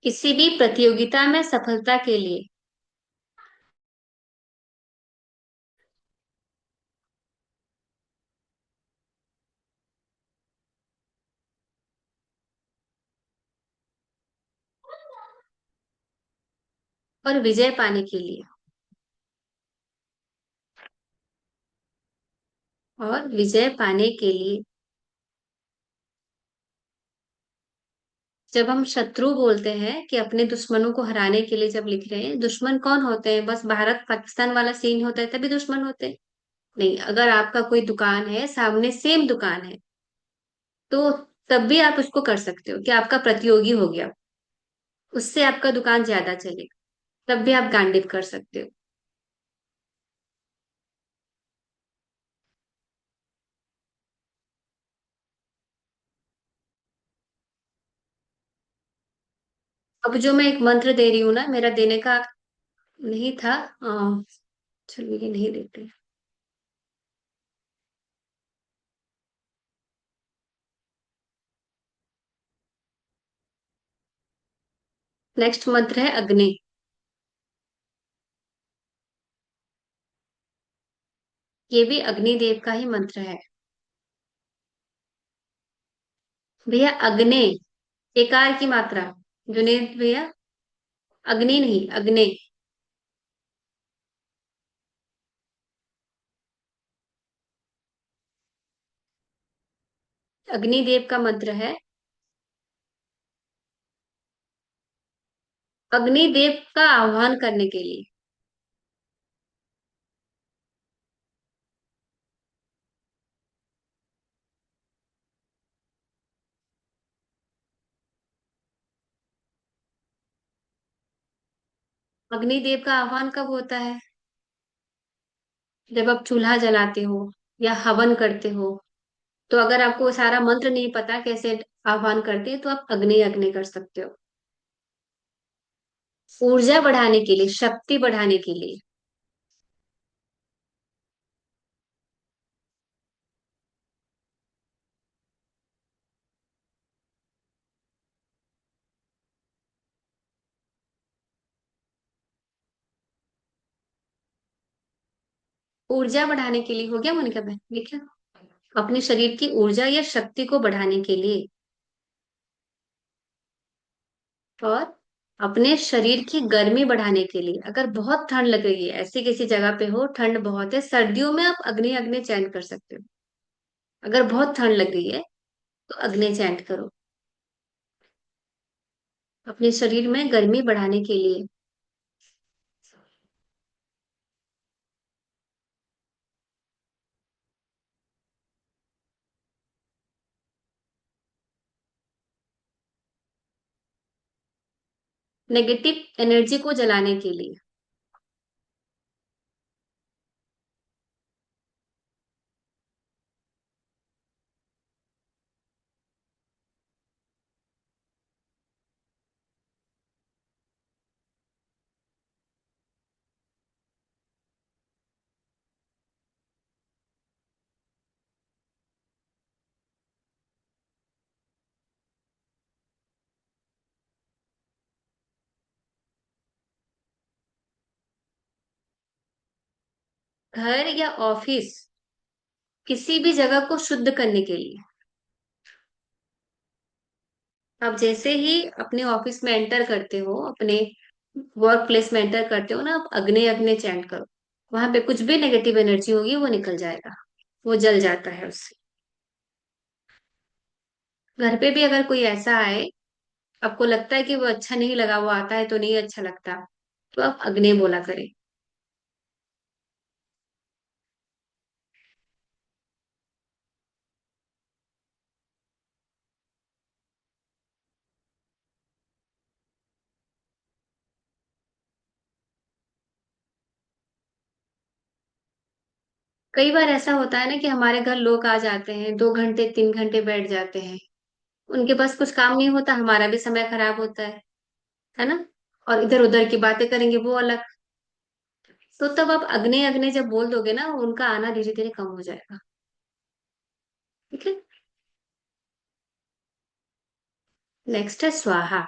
किसी भी प्रतियोगिता में सफलता के लिए, और विजय पाने के लिए, और विजय पाने के लिए। जब हम शत्रु बोलते हैं कि अपने दुश्मनों को हराने के लिए जब लिख रहे हैं, दुश्मन कौन होते हैं? बस भारत पाकिस्तान वाला सीन होता है तभी दुश्मन होते हैं? नहीं, अगर आपका कोई दुकान है, सामने सेम दुकान है, तो तब भी आप उसको कर सकते हो कि आपका प्रतियोगी हो गया, उससे आपका दुकान ज्यादा चलेगा, तब भी आप गांडित कर सकते हो। अब जो मैं एक मंत्र दे रही हूँ ना, मेरा देने का नहीं था। चलो ये नहीं देते। नेक्स्ट मंत्र है अग्नि। ये भी अग्निदेव का ही मंत्र है। भैया अग्नि, एकार की मात्रा। जुनेद भैया, अग्नि नहीं, अग्नि। अग्निदेव का मंत्र है, अग्निदेव का आह्वान करने के लिए। अग्निदेव का आह्वान कब होता है? जब आप चूल्हा जलाते हो या हवन करते हो। तो अगर आपको वो सारा मंत्र नहीं पता कैसे आह्वान करते हैं, तो आप अग्नि अग्नि कर सकते हो। ऊर्जा बढ़ाने के लिए, शक्ति बढ़ाने के लिए। ऊर्जा बढ़ाने के लिए हो गया मोनिका बहन, ठीक है। अपने शरीर की ऊर्जा या शक्ति को बढ़ाने के लिए, और अपने शरीर की गर्मी बढ़ाने के लिए। अगर बहुत ठंड लग रही है, ऐसी किसी जगह पे हो, ठंड बहुत है, सर्दियों में आप अग्नि अग्नि चैंट कर सकते हो। अगर बहुत ठंड लग रही है तो अग्नि चैंट करो, अपने शरीर में गर्मी बढ़ाने के लिए। नेगेटिव एनर्जी को जलाने के लिए। घर या ऑफिस, किसी भी जगह को शुद्ध करने के लिए। आप जैसे ही अपने ऑफिस में एंटर करते हो, अपने वर्क प्लेस में एंटर करते हो ना, आप अग्नि अग्नि चैंट करो। वहां पे कुछ भी नेगेटिव एनर्जी होगी वो निकल जाएगा, वो जल जाता है उससे। घर पे भी अगर कोई ऐसा आए, आपको लगता है कि वो अच्छा नहीं लगा, वो आता है तो नहीं अच्छा लगता, तो आप अग्नि बोला करें। कई बार ऐसा होता है ना कि हमारे घर लोग आ जाते हैं, 2 घंटे 3 घंटे बैठ जाते हैं, उनके पास कुछ काम नहीं होता, हमारा भी समय खराब होता है ना। और इधर उधर की बातें करेंगे वो अलग। तो तब आप अग्नि अग्नि जब बोल दोगे ना, उनका आना धीरे धीरे कम हो जाएगा। ठीक है। नेक्स्ट है स्वाहा।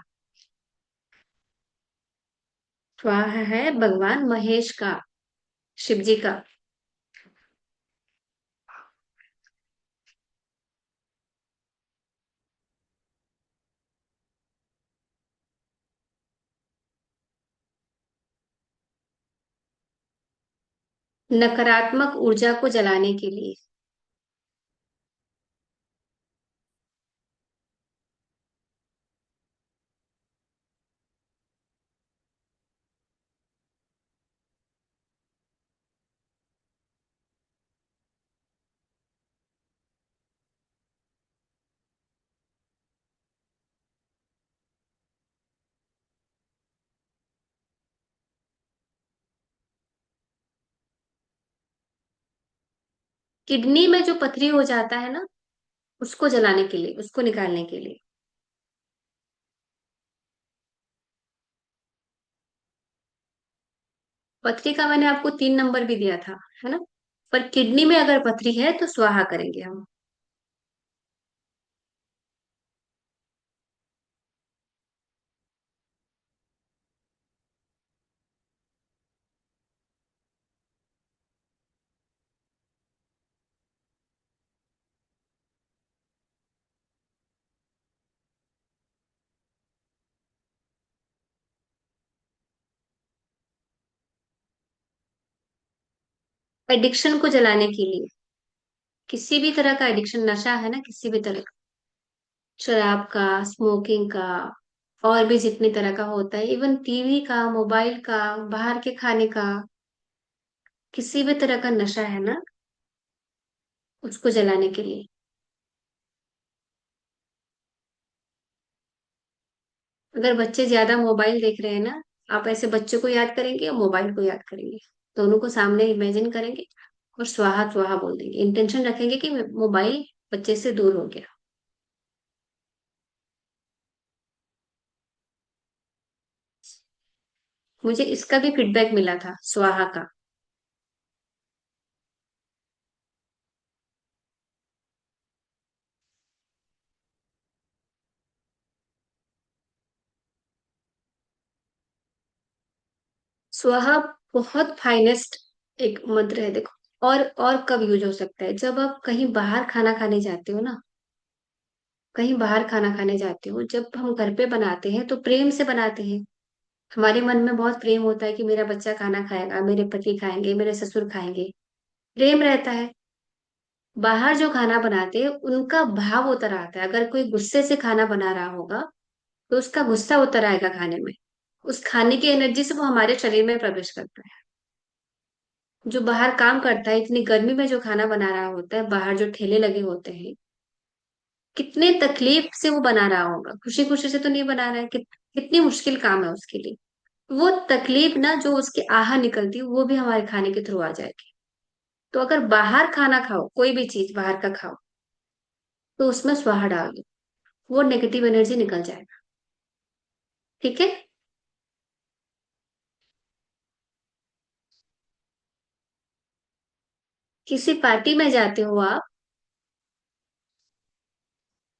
स्वाहा है भगवान महेश का, शिव जी का। नकारात्मक ऊर्जा को जलाने के लिए। किडनी में जो पथरी हो जाता है ना, उसको जलाने के लिए, उसको निकालने के लिए। पथरी का मैंने आपको 3 नंबर भी दिया था, है ना। पर किडनी में अगर पथरी है तो स्वाहा करेंगे हम। एडिक्शन को जलाने के लिए, किसी भी तरह का एडिक्शन, नशा है ना, किसी भी तरह का, शराब का, स्मोकिंग का, और भी जितनी तरह का होता है, इवन टीवी का, मोबाइल का, बाहर के खाने का, किसी भी तरह का नशा है ना, उसको जलाने के लिए। अगर बच्चे ज्यादा मोबाइल देख रहे हैं ना, आप ऐसे बच्चों को याद करेंगे या मोबाइल को याद करेंगे? दोनों को सामने इमेजिन करेंगे और स्वाहा स्वाहा बोल देंगे, इंटेंशन रखेंगे कि मोबाइल बच्चे से दूर हो गया। मुझे इसका भी फीडबैक मिला था, स्वाहा का। स्वाहा बहुत फाइनेस्ट एक मंत्र है, देखो। और कब यूज हो सकता है? जब आप कहीं बाहर खाना खाने जाते हो ना, कहीं बाहर खाना खाने जाते हो, जब हम घर पे बनाते हैं तो प्रेम से बनाते हैं। हमारे मन में बहुत प्रेम होता है कि मेरा बच्चा खाना खाएगा, मेरे पति खाएंगे, मेरे ससुर खाएंगे, प्रेम रहता है। बाहर जो खाना बनाते हैं उनका भाव उतर आता है। अगर कोई गुस्से से खाना बना रहा होगा तो उसका गुस्सा उतर आएगा खाने में, उस खाने की एनर्जी से वो हमारे शरीर में प्रवेश करता है। जो बाहर काम करता है, इतनी गर्मी में जो खाना बना रहा होता है, बाहर जो ठेले लगे होते हैं, कितने तकलीफ से वो बना रहा होगा, खुशी खुशी से तो नहीं बना रहा है, कितनी मुश्किल काम है उसके लिए। वो तकलीफ ना, जो उसके आहा निकलती है, वो भी हमारे खाने के थ्रू आ जाएगी। तो अगर बाहर खाना खाओ, कोई भी चीज बाहर का खाओ, तो उसमें स्वाहा डाल दो, वो नेगेटिव एनर्जी निकल जाएगा। ठीक है। किसी पार्टी में जाते हो आप,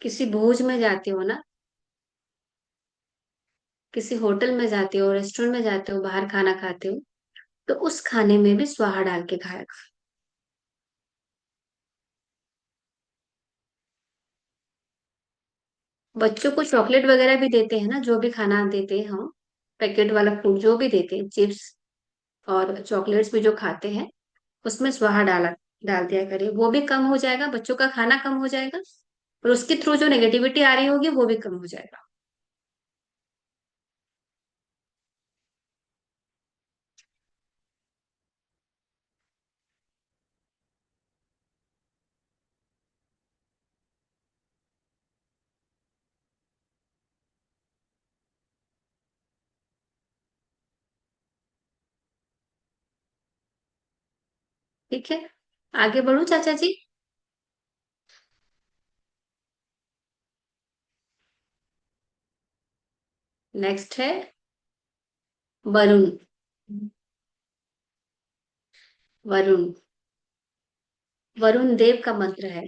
किसी भोज में जाते हो ना, किसी होटल में जाते हो, रेस्टोरेंट में जाते हो, बाहर खाना खाते हो, तो उस खाने में भी स्वाहा डाल के खाया करो। बच्चों को चॉकलेट वगैरह भी देते हैं ना, जो भी खाना देते हैं हम, पैकेट वाला फूड जो भी देते हैं, चिप्स और चॉकलेट्स भी जो खाते हैं, उसमें स्वाहा डाला डाल दिया करिए, वो भी कम हो जाएगा, बच्चों का खाना कम हो जाएगा, और उसके थ्रू जो नेगेटिविटी आ रही होगी वो भी कम हो जाएगा। ठीक है। आगे बढ़ू चाचा जी? नेक्स्ट है वरुण। वरुण। वरुण देव का मंत्र है।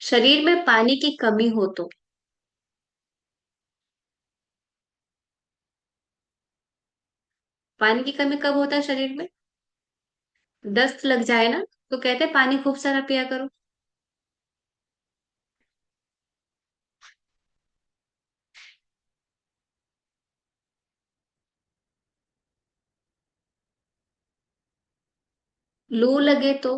शरीर में पानी की कमी हो तो? पानी की कमी कब होता है शरीर में? दस्त लग जाए ना, तो कहते हैं पानी खूब सारा पिया करो। लू लगे तो?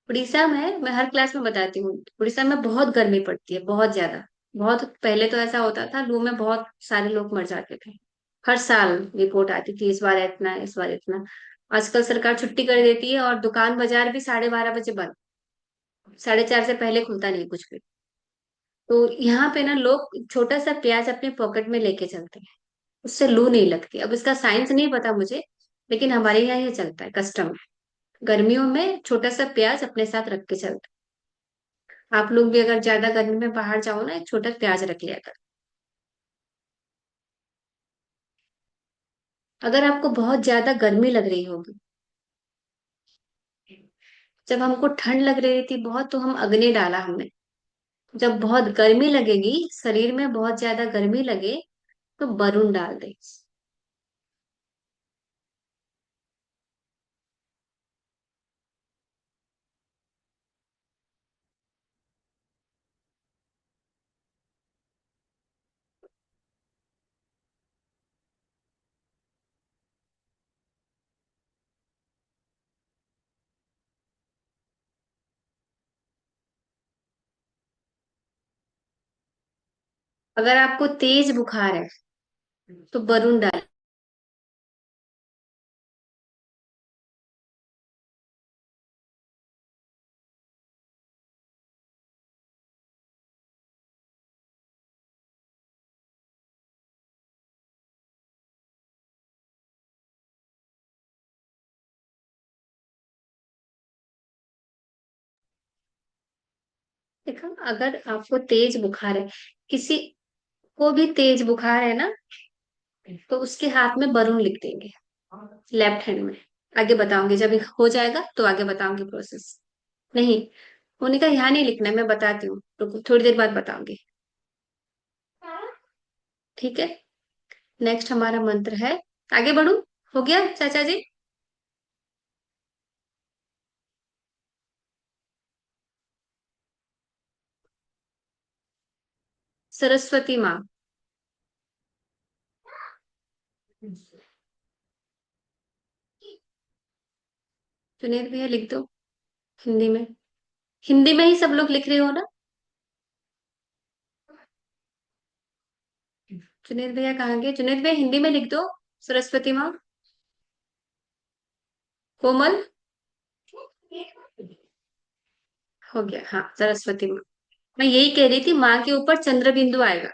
उड़ीसा में मैं हर क्लास में बताती हूँ, उड़ीसा में बहुत गर्मी पड़ती है, बहुत ज्यादा। बहुत पहले तो ऐसा होता था, लू में बहुत सारे लोग मर जाते थे। हर साल रिपोर्ट आती थी, इस बार इतना, इस बार इतना। आजकल सरकार छुट्टी कर देती है और दुकान बाजार भी 12:30 बजे बंद। 4:30 से पहले खुलता नहीं कुछ भी। तो यहाँ पे ना लोग छोटा सा प्याज अपने पॉकेट में लेके चलते हैं, उससे लू नहीं लगती। अब इसका साइंस नहीं पता मुझे, लेकिन हमारे यहाँ ये चलता है कस्टम। गर्मियों में छोटा सा प्याज अपने साथ रख के चलते हैं। आप लोग भी अगर ज्यादा गर्मी में बाहर जाओ ना, एक छोटा प्याज रख लिया कर। अगर आपको बहुत ज्यादा गर्मी लग रही होगी, जब हमको ठंड लग रही थी बहुत, तो हम अग्नि डाला हमने। जब बहुत गर्मी लगेगी, शरीर में बहुत ज्यादा गर्मी लगे, तो वरुण डाल दे। अगर आपको तेज बुखार है, तो वरुण डाल। देखो, अगर आपको तेज बुखार है, किसी को भी तेज बुखार है ना, तो उसके हाथ में वरुण लिख देंगे, लेफ्ट हैंड में। आगे बताऊंगी, जब हो जाएगा तो आगे बताऊंगी प्रोसेस। नहीं, होने का यहाँ नहीं लिखना है, मैं बताती हूँ, रुको थोड़ी देर बाद बताऊंगी। ठीक है। नेक्स्ट हमारा मंत्र है, आगे बढ़ू? हो गया चाचा जी? सरस्वती माँ। जुनेद भैया लिख दो, हिंदी में। हिंदी में ही सब लोग लिख रहे हो ना? जुनेद भैया कहाँ गए? जुनेद भैया हिंदी में लिख दो, सरस्वती माँ। कोमल। हो गया, हाँ, सरस्वती माँ। मैं यही कह रही थी, माँ के ऊपर चंद्र बिंदु आएगा।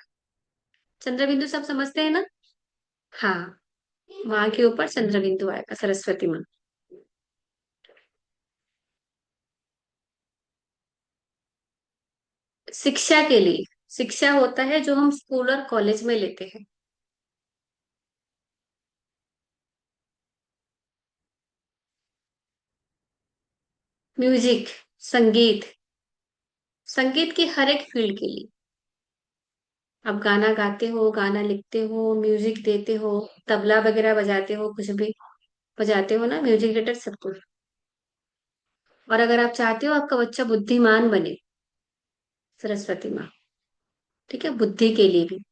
चंद्र बिंदु सब समझते हैं ना? हाँ, माँ के ऊपर चंद्र बिंदु आएगा, सरस्वती माँ। शिक्षा के लिए। शिक्षा होता है जो हम स्कूल और कॉलेज में लेते हैं। म्यूजिक, संगीत। संगीत की हर एक फील्ड के लिए। आप गाना गाते हो, गाना लिखते हो, म्यूजिक देते हो, तबला वगैरह बजाते हो, कुछ भी बजाते हो ना, म्यूजिक डायरेक्टर सब कुछ। और अगर आप चाहते हो आपका बच्चा बुद्धिमान बने, सरस्वती माँ। ठीक है, बुद्धि के लिए भी।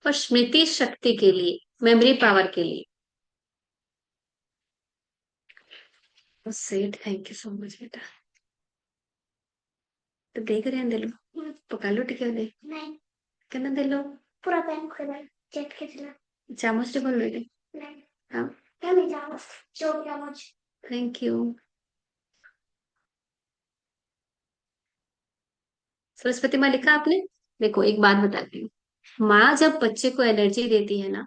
और स्मृति शक्ति के लिए, मेमोरी पावर के लिए। सेठ, थैंक यू सो मच बेटा। तो देख रहे हैं, दे लो, पका लो टिके दे, नहीं कहना दे लो, पूरा पैन खुला चट के चला चामच से बोल रहे थे। नहीं हाँ, क्या नहीं जाओ जो क्या मुझ थैंक यू। सरस्वती माँ लिखा आपने? देखो एक बात बताती हूँ, माँ जब बच्चे को एनर्जी देती है ना,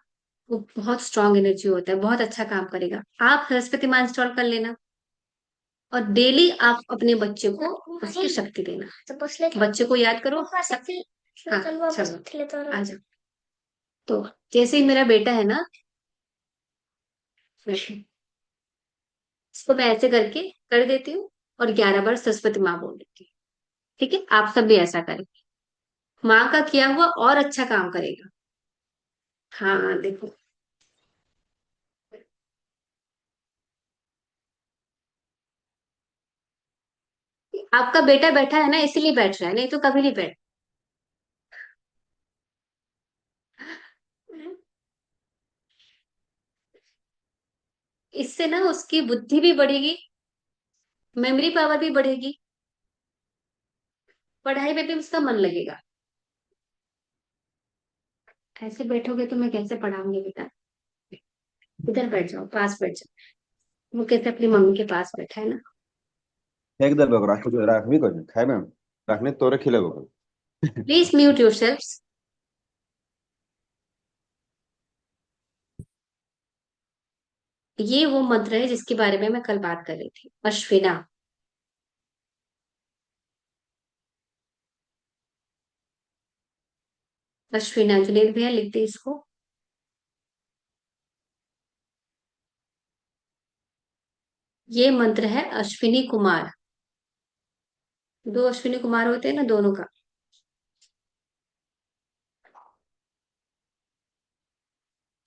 वो बहुत स्ट्रांग एनर्जी होता है, बहुत अच्छा काम करेगा। आप सरस्वती माँ इंस्टॉल कर लेना, और डेली आप अपने बच्चे को उसकी शक्ति देना। तो पूछ ले बच्चे को याद करो। हाँ, चलो आ जाओ। तो जैसे ही मेरा बेटा है ना, देखो, इसको मैं ऐसे करके कर देती हूँ, और 11 बार सरस्वती माँ बोल देती हूँ। ठीक है, आप सब भी ऐसा करें, माँ का किया हुआ और अच्छा काम करेगा। हाँ देखो, आपका बेटा बैठा है ना, इसीलिए बैठ रहा है, नहीं तो कभी नहीं बैठ। इससे ना उसकी बुद्धि भी बढ़ेगी, मेमोरी पावर भी बढ़ेगी, पढ़ाई में भी उसका मन लगेगा। ऐसे बैठोगे तो मैं कैसे पढ़ाऊंगी बेटा? इधर बैठ जाओ, पास बैठ जाओ। वो कैसे अपनी मम्मी के पास बैठा है ना। একদম রাখবি রাখবি কই খাইবেন রাখলে তোরে খিলাবো কই। Please mute your self. ये वो मंत्र है जिसके बारे में मैं कल बात कर रही थी, अश्विना। अश्विना, जुनेद भैया लिख दे इसको। ये मंत्र है अश्विनी कुमार, 2 अश्विनी कुमार होते हैं ना, दोनों का।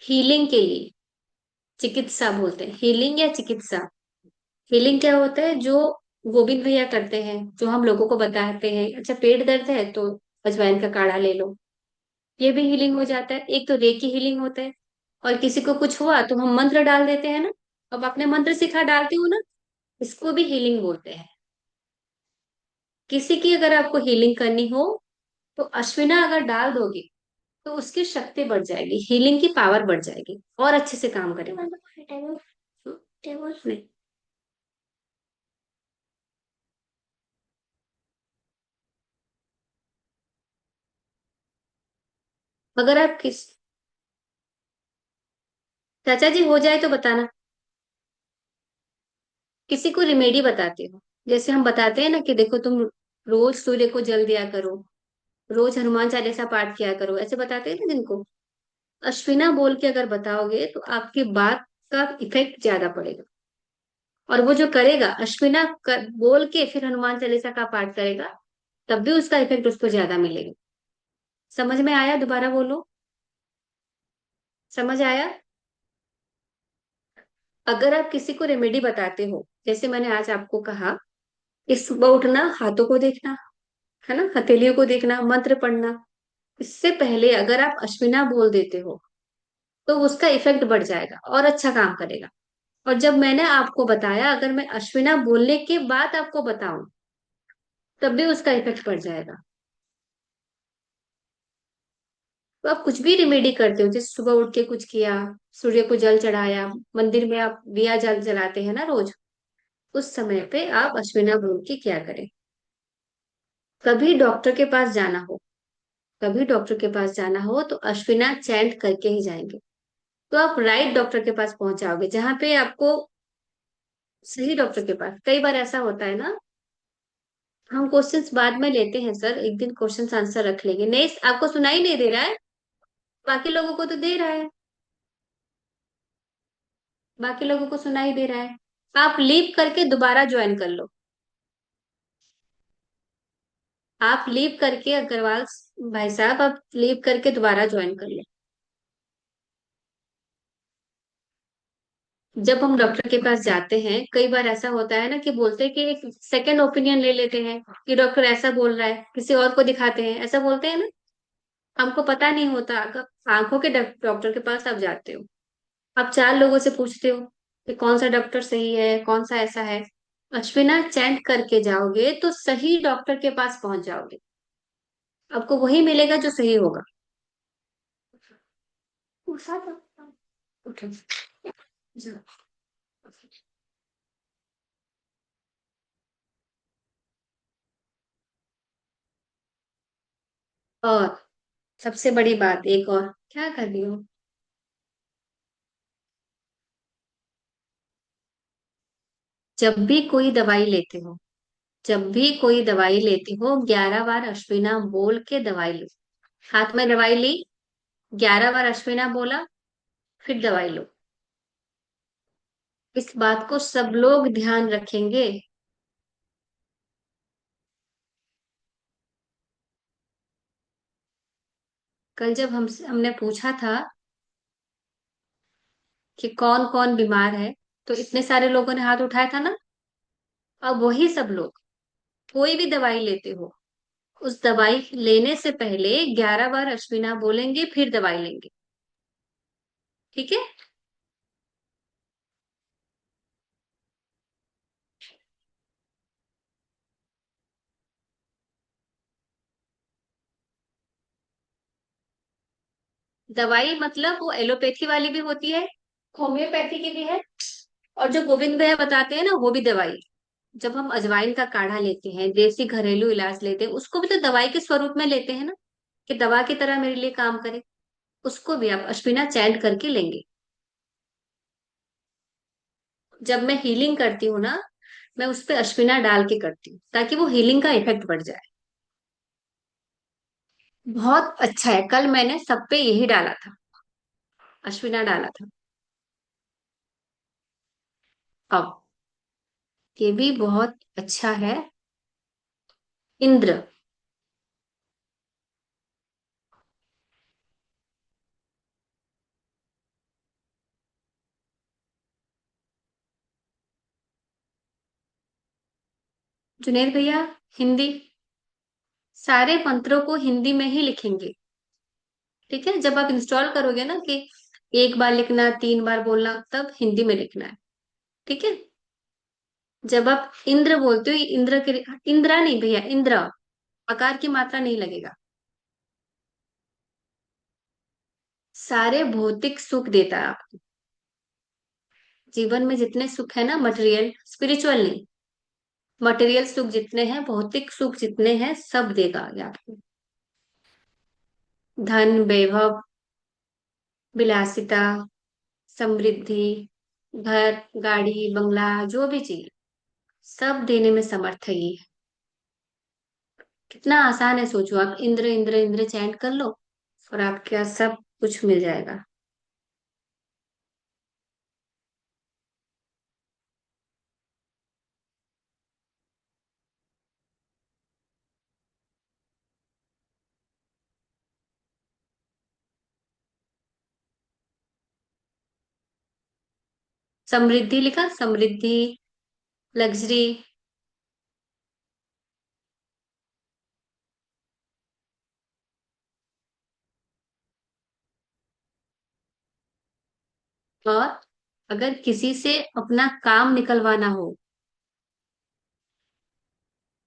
हीलिंग के लिए, चिकित्सा बोलते हैं, हीलिंग या चिकित्सा। हीलिंग क्या होता है, जो गोविंद भैया करते हैं, जो हम लोगों को बताते हैं, अच्छा पेट दर्द है तो अजवाइन का काढ़ा ले लो, ये भी हीलिंग हो जाता है। एक तो रेकी हीलिंग होता है, और किसी को कुछ हुआ तो हम मंत्र डाल देते हैं ना, अब आपने मंत्र सिखा डालती हूँ ना, इसको भी हीलिंग बोलते हैं। किसी की अगर आपको हीलिंग करनी हो, तो अश्विना अगर डाल दोगे तो उसकी शक्ति बढ़ जाएगी, हीलिंग की पावर बढ़ जाएगी, और अच्छे से काम करेगा। टेबल टेबल नहीं, अगर आप किस, चाचा जी हो जाए तो बताना। किसी को रिमेडी बताते हो, जैसे हम बताते हैं ना कि देखो तुम रोज सूर्य को जल दिया करो, रोज हनुमान चालीसा पाठ किया करो, ऐसे बताते हैं ना जिनको, अश्विना बोल के अगर बताओगे तो आपकी बात का इफेक्ट ज्यादा पड़ेगा। और वो जो करेगा अश्विना बोल के फिर हनुमान चालीसा का पाठ करेगा, तब भी उसका इफेक्ट उसको ज्यादा मिलेगा। समझ में आया? दोबारा बोलो, समझ आया? अगर आप किसी को रेमेडी बताते हो, जैसे मैंने आज आपको कहा कि सुबह उठना, हाथों को देखना, है ना, हथेलियों को देखना, मंत्र पढ़ना, इससे पहले अगर आप अश्विना बोल देते हो तो उसका इफेक्ट बढ़ जाएगा और अच्छा काम करेगा। और जब मैंने आपको बताया, अगर मैं अश्विना बोलने के बाद आपको बताऊं, तब भी उसका इफेक्ट बढ़ जाएगा। तो आप कुछ भी रिमेडी करते हो, जैसे सुबह उठ के कुछ किया, सूर्य को जल चढ़ाया, मंदिर में आप दिया जल जलाते हैं ना रोज, उस समय पे आप अश्विना बोल के क्या करें। कभी डॉक्टर के पास जाना हो, कभी डॉक्टर के पास जाना हो तो अश्विना चैंट करके ही जाएंगे, तो आप राइट डॉक्टर के पास पहुंच जाओगे, जहां पे आपको सही डॉक्टर के पास। कई बार ऐसा होता है ना, हम क्वेश्चंस बाद में लेते हैं सर, एक दिन क्वेश्चंस आंसर रख लेंगे, नहीं आपको सुनाई नहीं दे रहा है, बाकी लोगों को तो दे रहा है, बाकी लोगों को सुनाई दे रहा है। आप लीव करके दोबारा ज्वाइन कर लो, आप लीव करके, अग्रवाल भाई साहब आप लीव करके दोबारा ज्वाइन कर लो। जब हम डॉक्टर के पास जाते हैं, कई बार ऐसा होता है ना कि बोलते हैं कि एक सेकंड ओपिनियन ले लेते हैं, कि डॉक्टर ऐसा बोल रहा है, किसी और को दिखाते हैं, ऐसा बोलते हैं ना। हमको पता नहीं होता, अगर आंखों के डॉक्टर के पास आप जाते हो, आप 4 लोगों से पूछते हो, कि कौन सा डॉक्टर सही है, कौन सा ऐसा है। अश्विना चैंट करके जाओगे तो सही डॉक्टर के पास पहुंच जाओगे। आपको वही मिलेगा जो सही होगा। उठा दो, उठो, जाओ। और सबसे बड़ी बात एक और, क्या कर रही हो? जब भी कोई दवाई लेते हो, जब भी कोई दवाई लेती हो, 11 बार अश्विना बोल के दवाई लो। हाथ में दवाई ली, 11 बार अश्विना बोला, फिर दवाई लो। इस बात को सब लोग ध्यान रखेंगे। कल जब हमने पूछा था कि कौन कौन बीमार है, तो इतने सारे लोगों ने हाथ उठाया था ना। अब वही सब लोग, कोई भी दवाई लेते हो, उस दवाई लेने से पहले 11 बार अश्विना बोलेंगे, फिर दवाई लेंगे। ठीक है। दवाई मतलब वो एलोपैथी वाली भी होती है, होम्योपैथी की भी है, और जो गोविंद भैया बताते हैं ना, वो भी दवाई है। जब हम अजवाइन का काढ़ा लेते हैं, देसी घरेलू इलाज लेते हैं, उसको भी तो दवाई के स्वरूप में लेते हैं ना, कि दवा की तरह मेरे लिए काम करे। उसको भी आप अश्विना चैंट करके लेंगे। जब मैं हीलिंग करती हूँ ना, मैं उस पे अश्विना डाल के करती हूँ, ताकि वो हीलिंग का इफेक्ट बढ़ जाए। बहुत अच्छा है, कल मैंने सब पे यही डाला था, अश्विना डाला था। अब ये भी बहुत अच्छा है। इंद्र, जुनेद भैया, हिंदी, सारे मंत्रों को हिंदी में ही लिखेंगे। ठीक है, जब आप इंस्टॉल करोगे ना कि 1 बार लिखना, 3 बार बोलना, तब हिंदी में लिखना है। ठीक है। जब आप इंद्र बोलते हो, इंद्र के, इंद्रा नहीं भैया, इंद्र, आकार की मात्रा नहीं लगेगा। सारे भौतिक सुख देता है आपको। जीवन में जितने सुख है ना, मटेरियल, स्पिरिचुअल नहीं, मटेरियल सुख जितने हैं, भौतिक सुख जितने हैं, सब देगा ये आपको। धन, वैभव, विलासिता, समृद्धि, घर, गाड़ी, बंगला, जो भी चाहिए, सब देने में समर्थ है ये। कितना आसान है, सोचो आप इंद्र इंद्र इंद्र चैंट कर लो, और आपके यहाँ सब कुछ मिल जाएगा। समृद्धि लिखा, समृद्धि, लग्जरी, और अगर किसी से अपना काम निकलवाना हो,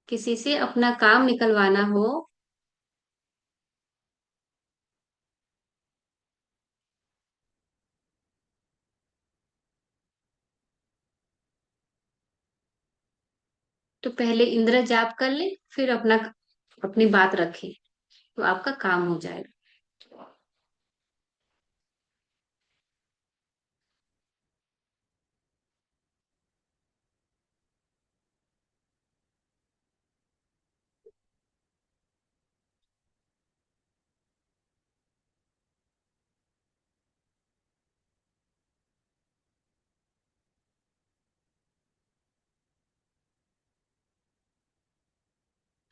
किसी से अपना काम निकलवाना हो, तो पहले इंद्र जाप कर ले, फिर अपना, अपनी बात रखे, तो आपका काम हो जाएगा।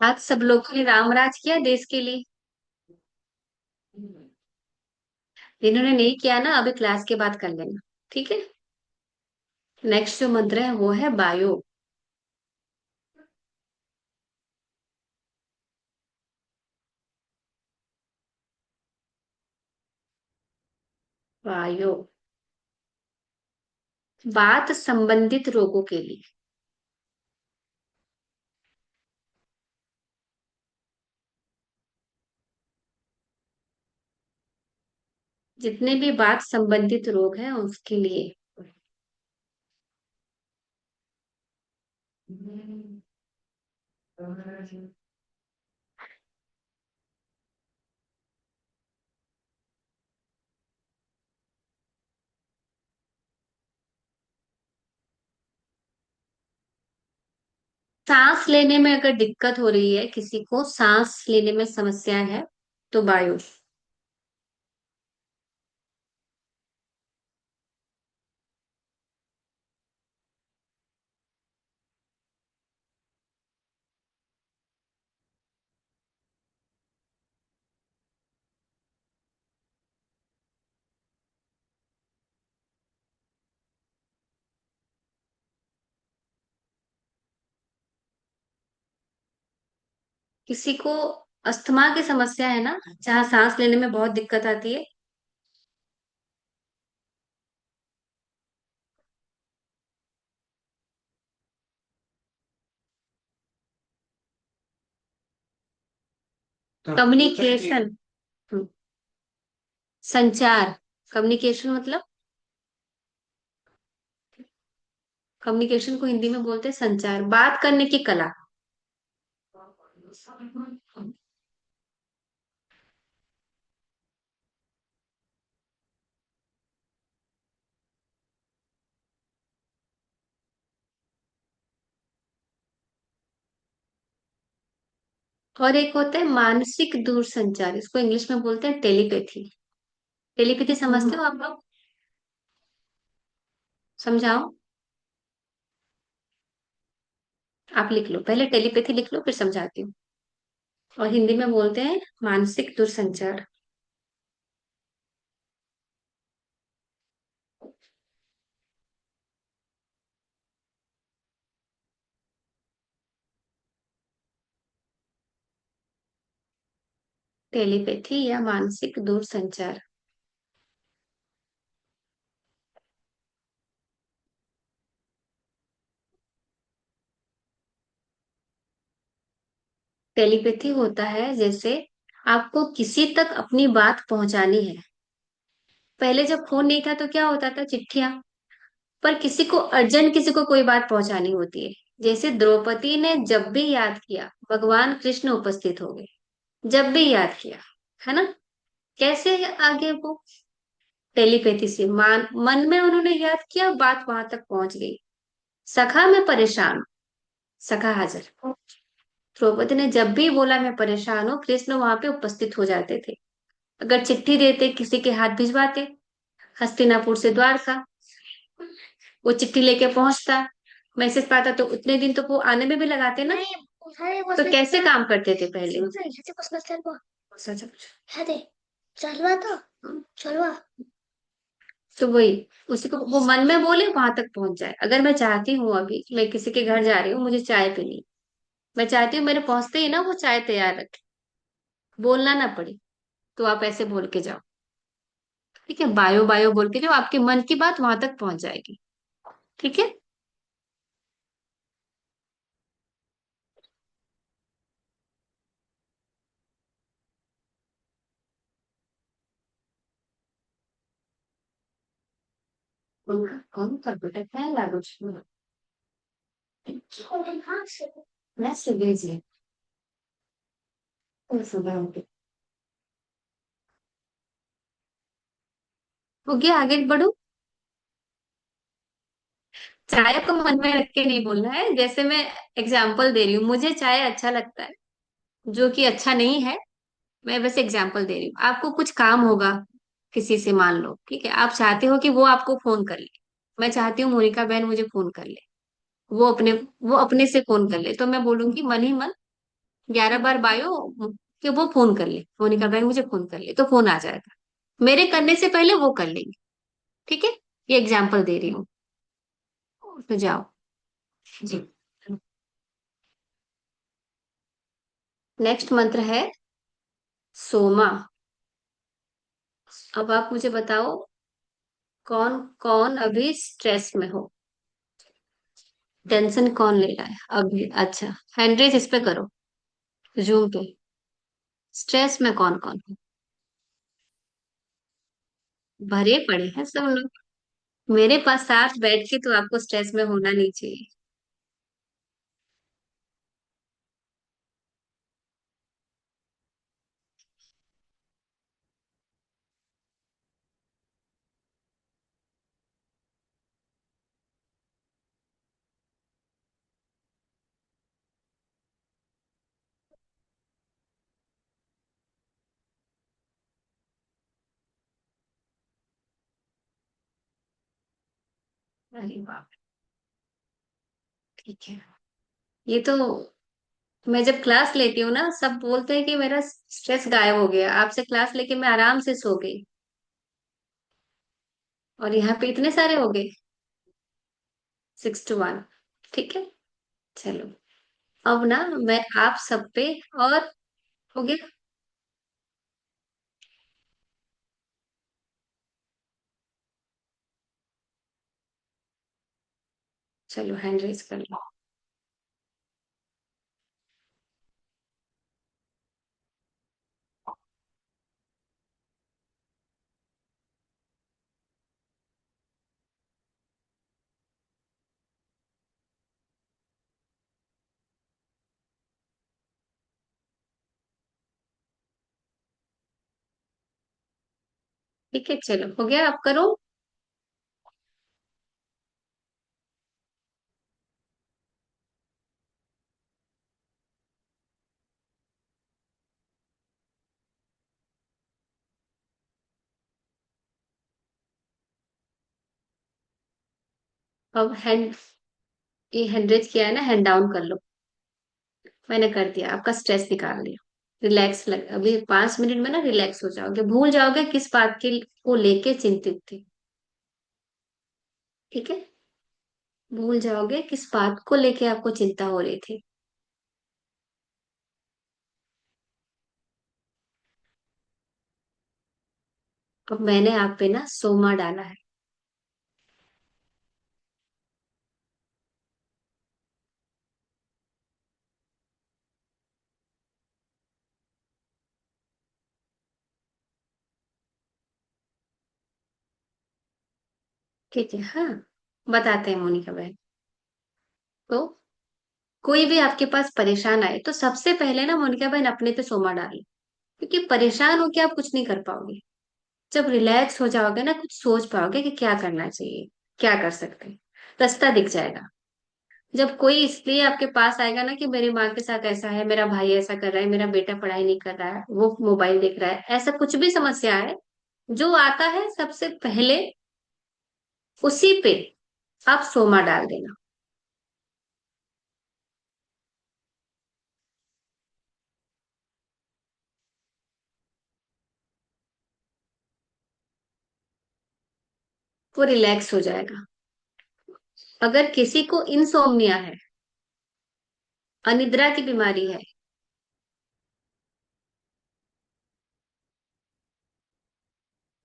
आज सब लोगों ने राम राज किया देश के लिए। जिन्होंने नहीं किया ना, अभी क्लास के बाद कर लेना। ठीक है। नेक्स्ट जो मंत्र है वो है वायु। वायु, बात संबंधित रोगों के लिए। जितने भी बात संबंधित रोग हैं उसके लिए। सांस लेने में अगर दिक्कत हो रही है, किसी को सांस लेने में समस्या है, तो वायु। किसी को अस्थमा की समस्या है ना, जहाँ सांस लेने में बहुत दिक्कत आती है। कम्युनिकेशन। संचार। कम्युनिकेशन मतलब, कम्युनिकेशन को हिंदी में बोलते हैं संचार, बात करने की कला। और एक होता है मानसिक दूरसंचार, इसको इंग्लिश में बोलते हैं टेलीपैथी। टेलीपैथी समझते हो आप लोग? समझाओ। आप लिख लो, पहले टेलीपैथी लिख लो, फिर समझाती हूँ। और हिंदी में बोलते हैं मानसिक दूरसंचार। टेलीपैथी या मानसिक दूरसंचार। टेलीपैथी होता है जैसे आपको किसी तक अपनी बात पहुंचानी है। पहले जब फोन नहीं था तो क्या होता था, चिट्ठियां। पर किसी को अर्जेंट, किसी को कोई बात पहुंचानी होती है। जैसे द्रौपदी ने जब भी याद किया, भगवान कृष्ण उपस्थित हो गए। जब भी याद किया, है ना। कैसे आगे वो, टेलीपैथी से मन में उन्होंने याद किया, बात वहां तक पहुंच गई। सखा मैं परेशान, सखा हाजिर। द्रौपदी ने जब भी बोला मैं परेशान हूँ, कृष्ण वहां पे उपस्थित हो जाते थे। अगर चिट्ठी देते, किसी के हाथ भिजवाते, हस्तिनापुर से द्वारका, वो चिट्ठी लेके पहुंचता, मैसेज पाता, तो उतने दिन तो वो आने में भी लगाते ना। तो कैसे काम करते थे पहले। सच तो वही, उसी को वो मन में बोले वहां तक पहुंच जाए। अगर मैं चाहती हूँ, अभी मैं किसी के घर जा रही हूँ, मुझे चाय पीनी, मैं चाहती हूँ मेरे पहुंचते ही ना वो चाय तैयार रखे, बोलना ना पड़े। तो आप ऐसे बोल के जाओ, ठीक है, बायो बायो बोल के जाओ, आपके मन की बात वहां तक पहुंच जाएगी। ठीक है। कौन कंप्यूटर फैन लागू છું मैसेज है सुबह उठ के। हो गया, आगे बढ़ो। चाय को मन में रख के नहीं बोलना है। जैसे मैं एग्जाम्पल दे रही हूँ, मुझे चाय अच्छा लगता है, जो कि अच्छा नहीं है। मैं बस एग्जाम्पल दे रही हूँ, आपको कुछ काम होगा किसी से, मान लो, ठीक है, आप चाहते हो कि वो आपको फोन कर ले। मैं चाहती हूँ मोनिका बहन मुझे फोन कर ले, वो अपने से फोन कर ले, तो मैं बोलूंगी मन ही मन 11 बार बायो कि वो फोन कर ले, मोनिका बहन मुझे फोन कर ले, तो फोन आ जाएगा। मेरे करने से पहले वो कर लेंगे। ठीक है, ये एग्जाम्पल दे रही हूँ। तो जाओ जी। नेक्स्ट मंत्र है सोमा। अब आप मुझे बताओ, कौन कौन अभी स्ट्रेस में हो? टेंशन कौन ले रहा है अभी? अच्छा, हैंड रेज इस पे करो, जूम पे। स्ट्रेस में कौन कौन है? भरे पड़े हैं सब लोग। मेरे पास साथ बैठ के तो आपको स्ट्रेस में होना नहीं चाहिए। अरे बाप, ठीक है। ये तो, मैं जब क्लास लेती हूँ ना, सब बोलते हैं कि मेरा स्ट्रेस गायब हो गया, आपसे क्लास लेके मैं आराम से सो गई। और यहाँ पे इतने सारे हो गए, 6-1। ठीक है, चलो। अब ना मैं आप सब पे, और हो गया। चलो हैंड रेज कर लो। ठीक है, चलो हो गया, आप करो। अब हैंड, ये हैंड रेज किया है ना, हैंड डाउन कर लो। मैंने कर दिया, आपका स्ट्रेस निकाल दिया। रिलैक्स लग, अभी 5 मिनट में ना रिलैक्स हो जाओगे, भूल जाओगे किस बात के को लेके चिंतित थे। ठीक है, भूल जाओगे किस बात को लेके आपको चिंता हो रही थी। अब मैंने आप पे ना सोमा डाला है। ठीक है, हाँ, बताते हैं मोनिका बहन। तो कोई भी आपके पास परेशान आए तो सबसे पहले ना मोनिका बहन अपने पे सोमा डालो, क्योंकि परेशान होके आप कुछ नहीं कर पाओगे। जब रिलैक्स हो जाओगे ना, कुछ सोच पाओगे कि क्या करना चाहिए, क्या कर सकते हैं, रास्ता दिख जाएगा। जब कोई इसलिए आपके पास आएगा ना कि मेरी माँ के साथ ऐसा है, मेरा भाई ऐसा कर रहा है, मेरा बेटा पढ़ाई नहीं कर रहा है, वो मोबाइल देख रहा है, ऐसा कुछ भी समस्या है, जो आता है सबसे पहले उसी पे आप सोमा डाल देना। वो रिलैक्स हो जाएगा। अगर किसी को इंसोम्निया है, अनिद्रा की बीमारी है,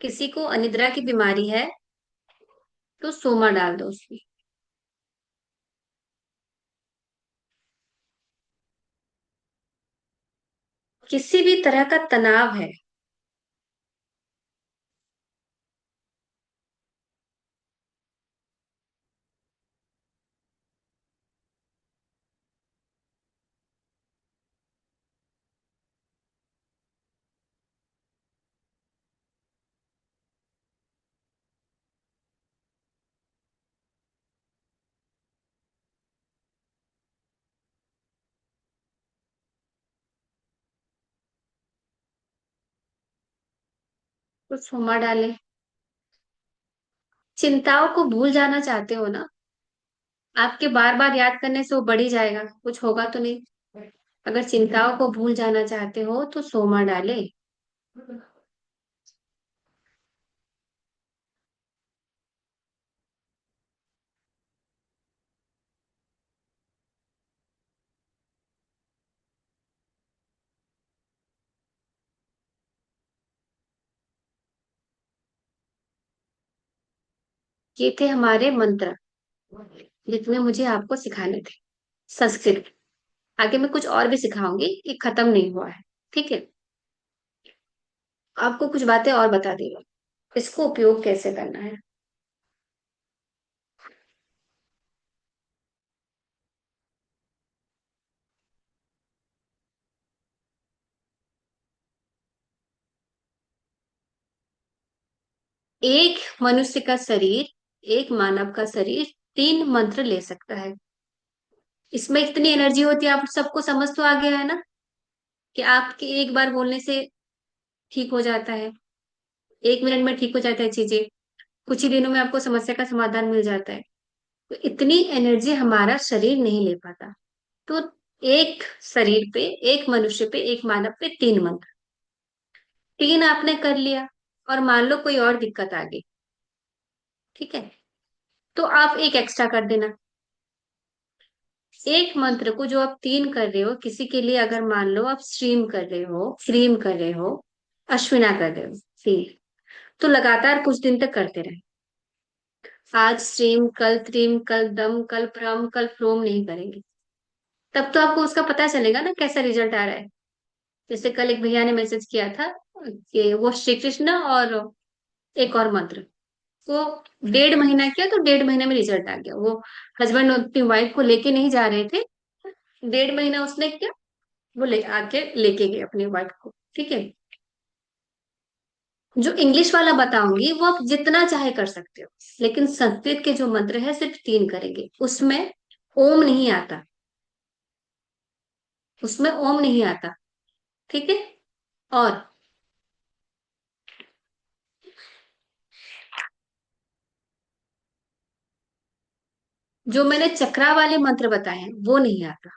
किसी को अनिद्रा की बीमारी है, तो सोमा डाल दो उसमें। किसी भी तरह का तनाव है, तो सोमा डालें। चिंताओं को भूल जाना चाहते हो ना, आपके बार बार याद करने से वो बढ़ ही जाएगा, कुछ होगा तो नहीं। अगर चिंताओं को भूल जाना चाहते हो तो सोमा डाले। ये थे हमारे मंत्र जितने मुझे आपको सिखाने थे संस्कृत। आगे मैं कुछ और भी सिखाऊंगी, ये खत्म नहीं हुआ है। ठीक है, आपको कुछ बातें और बता दी हूँ, इसको उपयोग कैसे करना है। एक मनुष्य का शरीर, एक मानव का शरीर 3 मंत्र ले सकता है। इसमें इतनी एनर्जी होती है, आप सबको समझ तो आ गया है ना, कि आपके एक बार बोलने से ठीक हो जाता है, 1 मिनट में ठीक हो जाता है चीजें, कुछ ही दिनों में आपको समस्या का समाधान मिल जाता है। तो इतनी एनर्जी हमारा शरीर नहीं ले पाता। तो एक शरीर पे, एक मनुष्य पे, एक मानव पे 3 मंत्र, 3 आपने कर लिया, और मान लो कोई और दिक्कत आ गई, ठीक है, तो आप एक एक्स्ट्रा कर देना। एक मंत्र को जो आप 3 कर रहे हो, किसी के लिए अगर मान लो आप श्रीम कर रहे हो, क्रीम कर रहे हो, अश्विना कर रहे हो, 3, तो लगातार कुछ दिन तक करते रहे। आज श्रीम, कल त्रीम, कल दम, कल प्रम, कल फ्रोम नहीं करेंगे, तब तो आपको उसका पता चलेगा ना कैसा रिजल्ट आ रहा है। जैसे कल एक भैया ने मैसेज किया था कि वो श्री कृष्ण और एक और मंत्र, वो 1.5 महीना किया तो 1.5 महीने में रिजल्ट आ गया। वो हस्बैंड अपनी वाइफ को लेके नहीं जा रहे थे, 1.5 महीना उसने किया, वो ले आके लेके गए अपनी वाइफ को। ठीक है, जो इंग्लिश वाला बताऊंगी वो आप जितना चाहे कर सकते हो, लेकिन संस्कृत के जो मंत्र है सिर्फ 3 करेंगे, उसमें ओम नहीं आता, उसमें ओम नहीं आता। ठीक है, और जो मैंने चक्रा वाले मंत्र बताए हैं वो नहीं आता।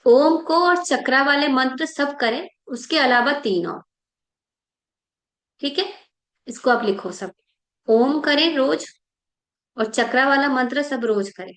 ओम को और चक्रा वाले मंत्र सब करें, उसके अलावा 3 और। ठीक है, इसको आप लिखो सब, ओम करें रोज, और चक्रा वाला मंत्र सब रोज करें।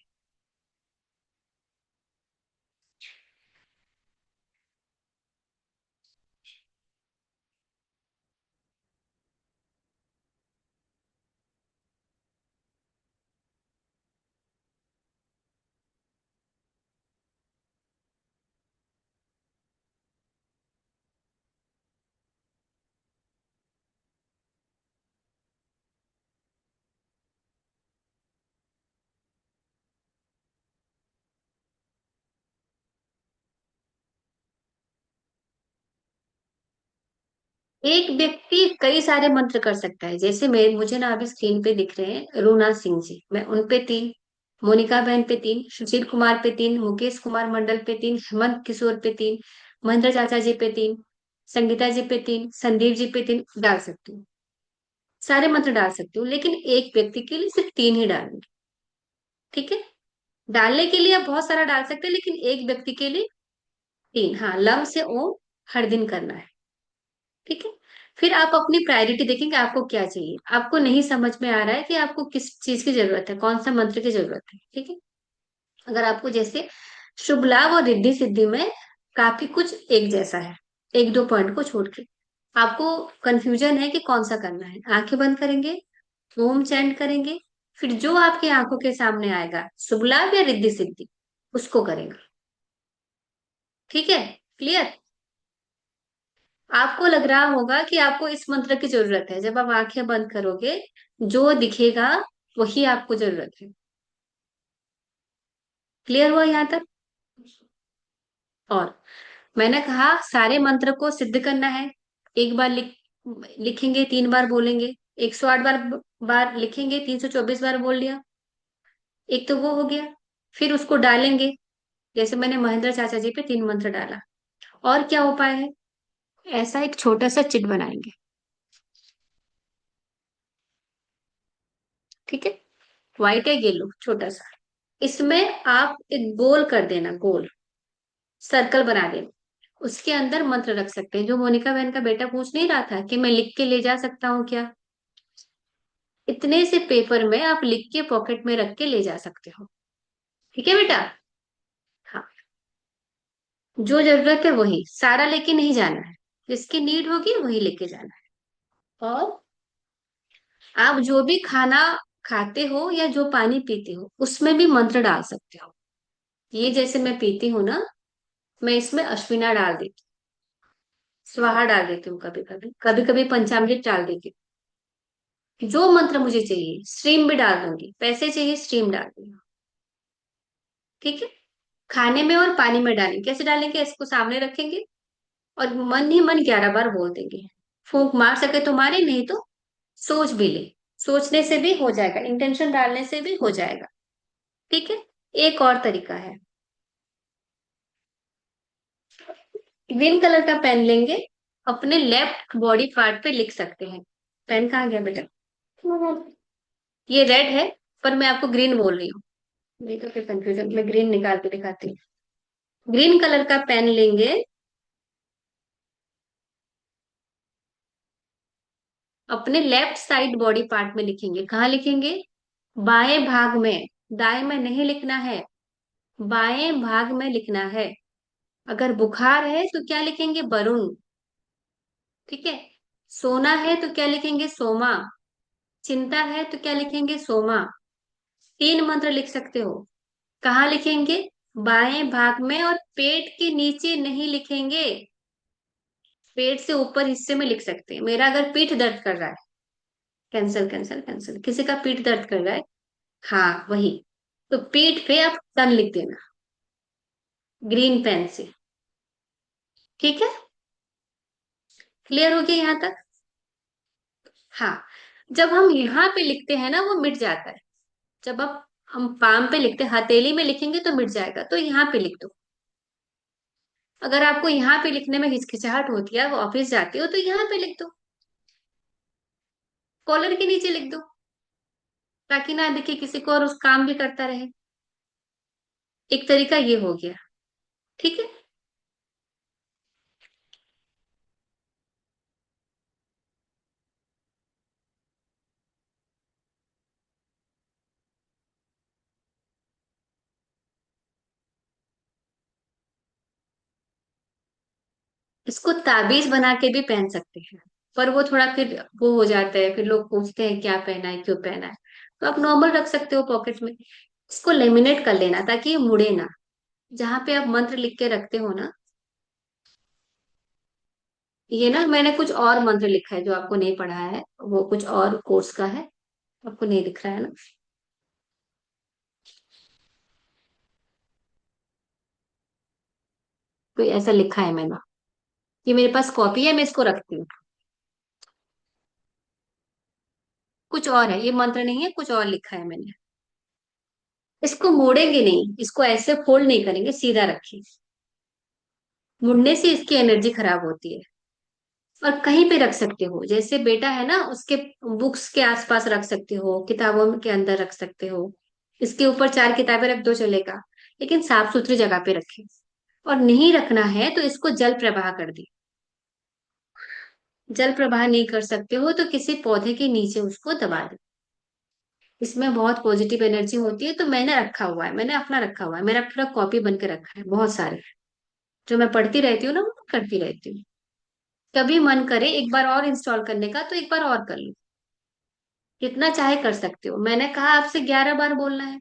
एक व्यक्ति कई सारे मंत्र कर सकता है, जैसे मुझे ना अभी स्क्रीन पे दिख रहे हैं रूना सिंह जी, मैं उन पे 3, मोनिका बहन पे 3, सुशील कुमार पे 3, मुकेश कुमार मंडल पे 3, हेमंत किशोर पे 3, महेंद्र चाचा जी पे 3, संगीता जी पे 3, संदीप जी पे 3 डाल सकती हूँ। सारे मंत्र डाल सकती हूँ, लेकिन एक व्यक्ति के लिए सिर्फ 3 ही डालूंगी। ठीक है, डालने के लिए आप बहुत सारा डाल सकते हैं, लेकिन एक व्यक्ति के लिए 3, हाँ, लम से ओम हर दिन करना है। ठीक है, फिर आप अपनी प्रायोरिटी देखेंगे आपको क्या चाहिए, आपको नहीं समझ में आ रहा है कि आपको किस चीज की जरूरत है, कौन सा मंत्र की जरूरत है। ठीक है, अगर आपको जैसे शुभ लाभ और रिद्धि सिद्धि में काफी कुछ एक जैसा है, 1-2 पॉइंट को छोड़ के आपको कंफ्यूजन है कि कौन सा करना है, आंखें बंद करेंगे, ओम चैंट करेंगे, फिर जो आपकी आंखों के सामने आएगा शुभ लाभ या रिद्धि सिद्धि, उसको करेंगे। ठीक है, क्लियर। आपको लग रहा होगा कि आपको इस मंत्र की जरूरत है, जब आप आंखें बंद करोगे जो दिखेगा वही आपको जरूरत है। क्लियर हुआ यहाँ तक। और मैंने कहा सारे मंत्र को सिद्ध करना है, एक बार लिखेंगे, 3 बार बोलेंगे, 108 बार लिखेंगे, 324 बार बोल लिया, एक तो वो हो गया। फिर उसको डालेंगे, जैसे मैंने महेंद्र चाचा जी पे 3 मंत्र डाला। और क्या उपाय है, ऐसा एक छोटा सा चिट बनाएंगे। ठीक है, व्हाइट या येलो छोटा सा, इसमें आप एक गोल कर देना, गोल सर्कल बना देना, उसके अंदर मंत्र रख सकते हैं। जो मोनिका बहन का बेटा पूछ नहीं रहा था कि मैं लिख के ले जा सकता हूँ क्या, इतने से पेपर में आप लिख के पॉकेट में रख के ले जा सकते हो। ठीक है बेटा, हाँ, जो जरूरत है वही, सारा लेके नहीं जाना है, जिसकी नीड होगी वही लेके जाना है। और आप जो भी खाना खाते हो या जो पानी पीते हो उसमें भी मंत्र डाल सकते हो। ये जैसे मैं पीती हूँ ना, मैं इसमें अश्विना डाल देती हूँ, स्वाहा डाल देती हूँ, कभी कभी कभी कभी पंचामृत डाल देती हूँ। जो मंत्र मुझे चाहिए स्ट्रीम भी डाल दूंगी, पैसे चाहिए स्ट्रीम डाल दूंगी। ठीक है। खाने में और पानी में डालेंगे, कैसे डालेंगे, इसको सामने रखेंगे और मन ही मन 11 बार बोल देंगे। फूंक मार सके तो मारे, नहीं तो सोच भी ले। सोचने से भी हो जाएगा, इंटेंशन डालने से भी हो जाएगा। ठीक है। एक और तरीका है, ग्रीन कलर का पेन लेंगे, अपने लेफ्ट बॉडी पार्ट पे लिख सकते हैं। पेन कहाँ गया बेटा? ये रेड है, पर मैं आपको ग्रीन बोल रही हूँ, नहीं तो फिर कंफ्यूजन, मैं ग्रीन निकाल के दिखाती हूँ। ग्रीन कलर का पेन लेंगे, अपने लेफ्ट साइड बॉडी पार्ट में लिखेंगे। कहाँ लिखेंगे? बाएं भाग में, दाएं में नहीं लिखना है, बाएं भाग में लिखना है। अगर बुखार है तो क्या लिखेंगे? वरुण। ठीक है। सोना है तो क्या लिखेंगे? सोमा। चिंता है तो क्या लिखेंगे? सोमा। 3 मंत्र लिख सकते हो। कहाँ लिखेंगे? बाएं भाग में, और पेट के नीचे नहीं लिखेंगे, पेट से ऊपर हिस्से में लिख सकते हैं। मेरा अगर पीठ दर्द कर रहा है, कैंसल कैंसल कैंसल, किसी का पीठ दर्द कर रहा है, हाँ वही, तो पीठ पे आप तन लिख देना ग्रीन पेन से। ठीक है। क्लियर हो गया यहाँ तक? हाँ। जब हम यहाँ पे लिखते हैं ना, वो मिट जाता है। जब आप हम पाम पे लिखते हैं, हथेली में लिखेंगे तो मिट जाएगा, तो यहाँ पे लिख दो। अगर आपको यहाँ पे लिखने में हिचकिचाहट होती है, वो ऑफिस जाते हो, तो यहाँ पे लिख दो, कॉलर के नीचे लिख दो, ताकि ना दिखे किसी को और उस काम भी करता रहे। एक तरीका ये हो गया। ठीक है। इसको ताबीज बना के भी पहन सकते हैं, पर वो थोड़ा फिर वो हो जाता है, फिर लोग पूछते हैं क्या पहना है, क्यों पहना है। तो आप नॉर्मल रख सकते हो पॉकेट में। इसको लेमिनेट कर लेना ताकि ये मुड़े ना। जहां पे आप मंत्र लिख के रखते हो ना, ये ना मैंने कुछ और मंत्र लिखा है जो आपको नहीं पढ़ा है, वो कुछ और कोर्स का है, आपको नहीं दिख रहा है ना। कोई ऐसा लिखा है मैंने, ये मेरे पास कॉपी है, मैं इसको रखती हूँ। कुछ और है, ये मंत्र नहीं है, कुछ और लिखा है मैंने। इसको मोड़ेंगे नहीं, इसको ऐसे फोल्ड नहीं करेंगे, सीधा रखें। मुड़ने से इसकी एनर्जी खराब होती है। और कहीं पे रख सकते हो, जैसे बेटा है ना, उसके बुक्स के आसपास रख सकते हो, किताबों के अंदर रख सकते हो। इसके ऊपर 4 किताबें रख दो, चलेगा, लेकिन साफ सुथरी जगह पे रखें। और नहीं रखना है तो इसको जल प्रवाह कर दे। जल प्रवाह नहीं कर सकते हो तो किसी पौधे के नीचे उसको दबा दे। इसमें बहुत पॉजिटिव एनर्जी होती है। तो मैंने रखा हुआ है, मैंने अपना रखा हुआ है, मेरा पूरा कॉपी बन के रखा है, बहुत सारे जो मैं पढ़ती रहती हूँ ना, वो करती रहती हूँ। कभी मन करे एक बार और इंस्टॉल करने का, तो एक बार और कर लो, जितना चाहे कर सकते हो। मैंने कहा आपसे 11 बार बोलना है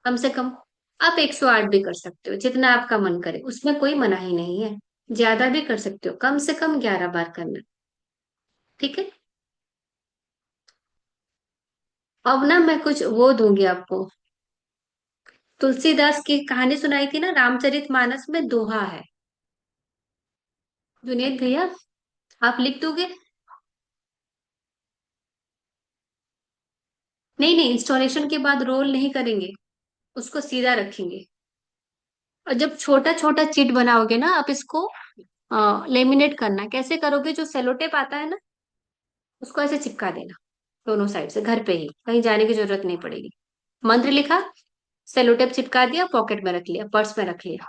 कम से कम। आप 108 भी कर सकते हो, जितना आपका मन करे, उसमें कोई मनाही नहीं है। ज्यादा भी कर सकते हो, कम से कम 11 बार करना। ठीक है। अब ना मैं कुछ वो दूंगी आपको, तुलसीदास की कहानी सुनाई थी ना, रामचरितमानस में दोहा है। जुनेद भैया, आप लिख दोगे? नहीं नहीं, इंस्टॉलेशन के बाद रोल नहीं करेंगे, उसको सीधा रखेंगे। और जब छोटा छोटा चिट बनाओगे ना, आप इसको लेमिनेट करना। कैसे करोगे? जो सेलोटेप आता है ना, उसको ऐसे चिपका देना दोनों साइड से, घर पे ही, कहीं जाने की जरूरत नहीं पड़ेगी। मंत्र लिखा, सेलोटेप चिपका दिया, पॉकेट में रख लिया, पर्स में रख लिया।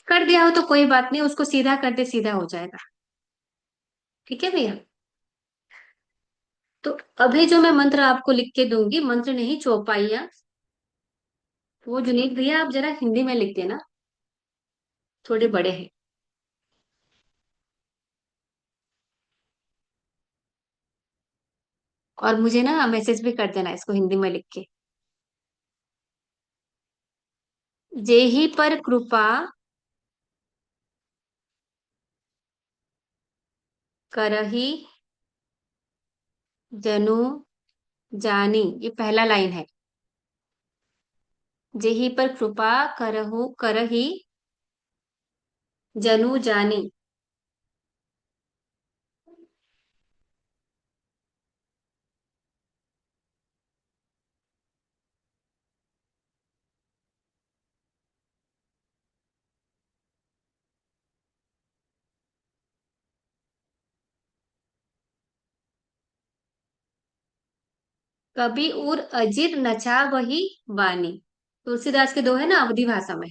कर दिया हो तो कोई बात नहीं, उसको सीधा कर दे, सीधा हो जाएगा। ठीक है भैया। तो अभी जो मैं मंत्र आपको लिख के दूंगी, मंत्र नहीं, चौपाइया, वो जुनीत भैया आप जरा हिंदी में लिख देना, थोड़े बड़े हैं। और मुझे ना मैसेज भी कर देना इसको हिंदी में लिख के। जेहि पर कृपा करहि जनु जानी, ये पहला लाइन है। जेहि पर कृपा करहु करहि जनु जानी। कभी उर अजीर नचा वही बानी। तुलसीदास के दो है ना, अवधि भाषा में।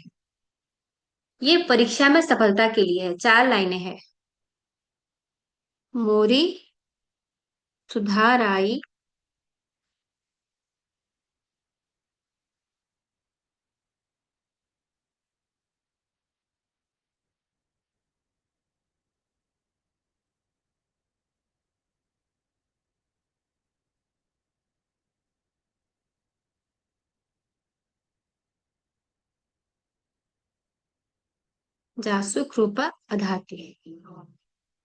ये परीक्षा में सफलता के लिए है, 4 लाइनें हैं। मोरी सुधार आई जासु कृपा अधाती।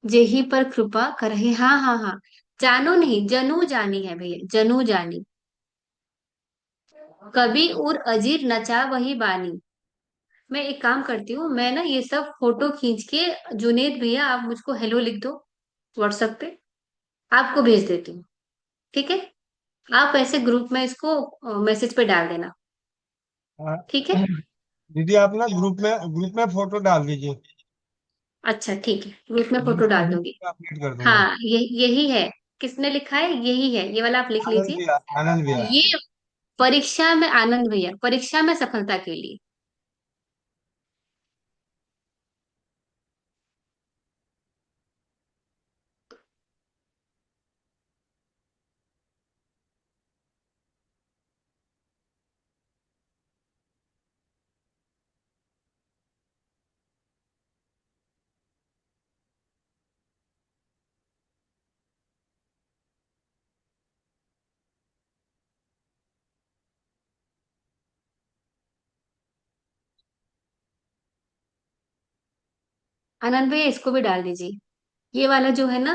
जेहि पर कृपा करहि, हाँ हाँ हाँ। जानो नहीं, जनु जानी है भैया, जनु जानी। कभी उर अजीर नचा वही बानी। मैं एक काम करती हूँ, मैं ना ये सब फोटो खींच के, जुनेद भैया आप मुझको हेलो लिख दो व्हाट्सएप पे, आपको भेज देती हूँ। ठीक है, आप ऐसे ग्रुप में इसको मैसेज पे डाल देना। हाँ, ठीक है। दीदी आप ना ग्रुप में फोटो डाल दीजिए। अच्छा ठीक है, ग्रुप में मैं फोटो इसको डाल अभी दूंगी। अपडेट कर दूंगा। हाँ, यही है। किसने लिखा है? यही है, ये वाला आप लिख आनंद लीजिए। भैया, आनंद भैया। ये परीक्षा में, आनंद भैया, परीक्षा में सफलता के लिए। आनंद भैया इसको भी डाल दीजिए। ये वाला जो है ना,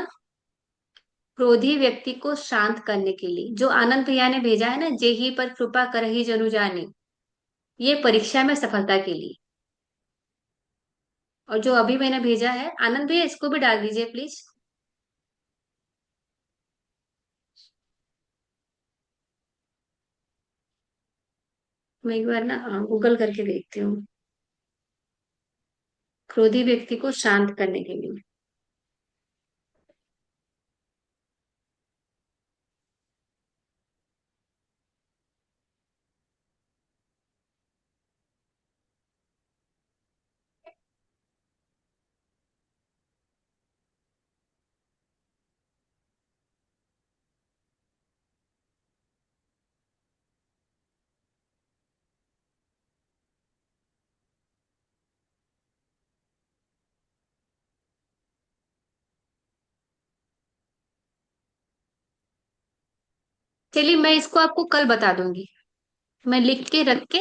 क्रोधी व्यक्ति को शांत करने के लिए, जो आनंद भैया ने भेजा है ना, जेहि पर कृपा करहि जनु जाने, ये परीक्षा में सफलता के लिए। और जो अभी मैंने भेजा है, आनंद भैया इसको भी डाल दीजिए प्लीज। मैं एक बार ना गूगल करके देखती हूँ। क्रोधी व्यक्ति को शांत करने के लिए। चलिए, मैं इसको आपको कल बता दूंगी। मैं लिख के रख के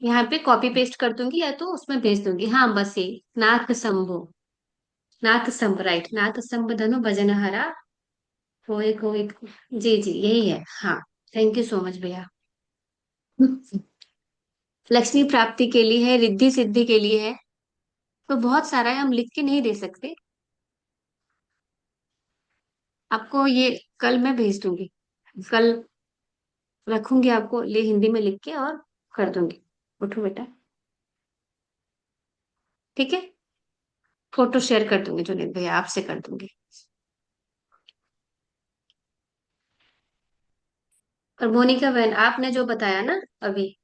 यहाँ पे कॉपी पेस्ट कर दूंगी, या तो उसमें भेज दूंगी। हाँ बस ये, नाथ शंभु, नाथ शंभ, राइट, नाथ शंभ धनु भजनहारा होए होए। जी जी यही है, हाँ। थैंक यू सो मच भैया। लक्ष्मी प्राप्ति के लिए है, रिद्धि सिद्धि के लिए है। तो बहुत सारा है, हम लिख के नहीं दे सकते आपको। ये कल मैं भेज दूंगी, कल रखूंगी आपको ले हिंदी में लिख के, और कर दूंगी। उठो बेटा, ठीक है। फोटो शेयर कर दूंगी जुनेद भैया, आपसे कर दूंगी। और मोनिका बहन, आपने जो बताया ना अभी,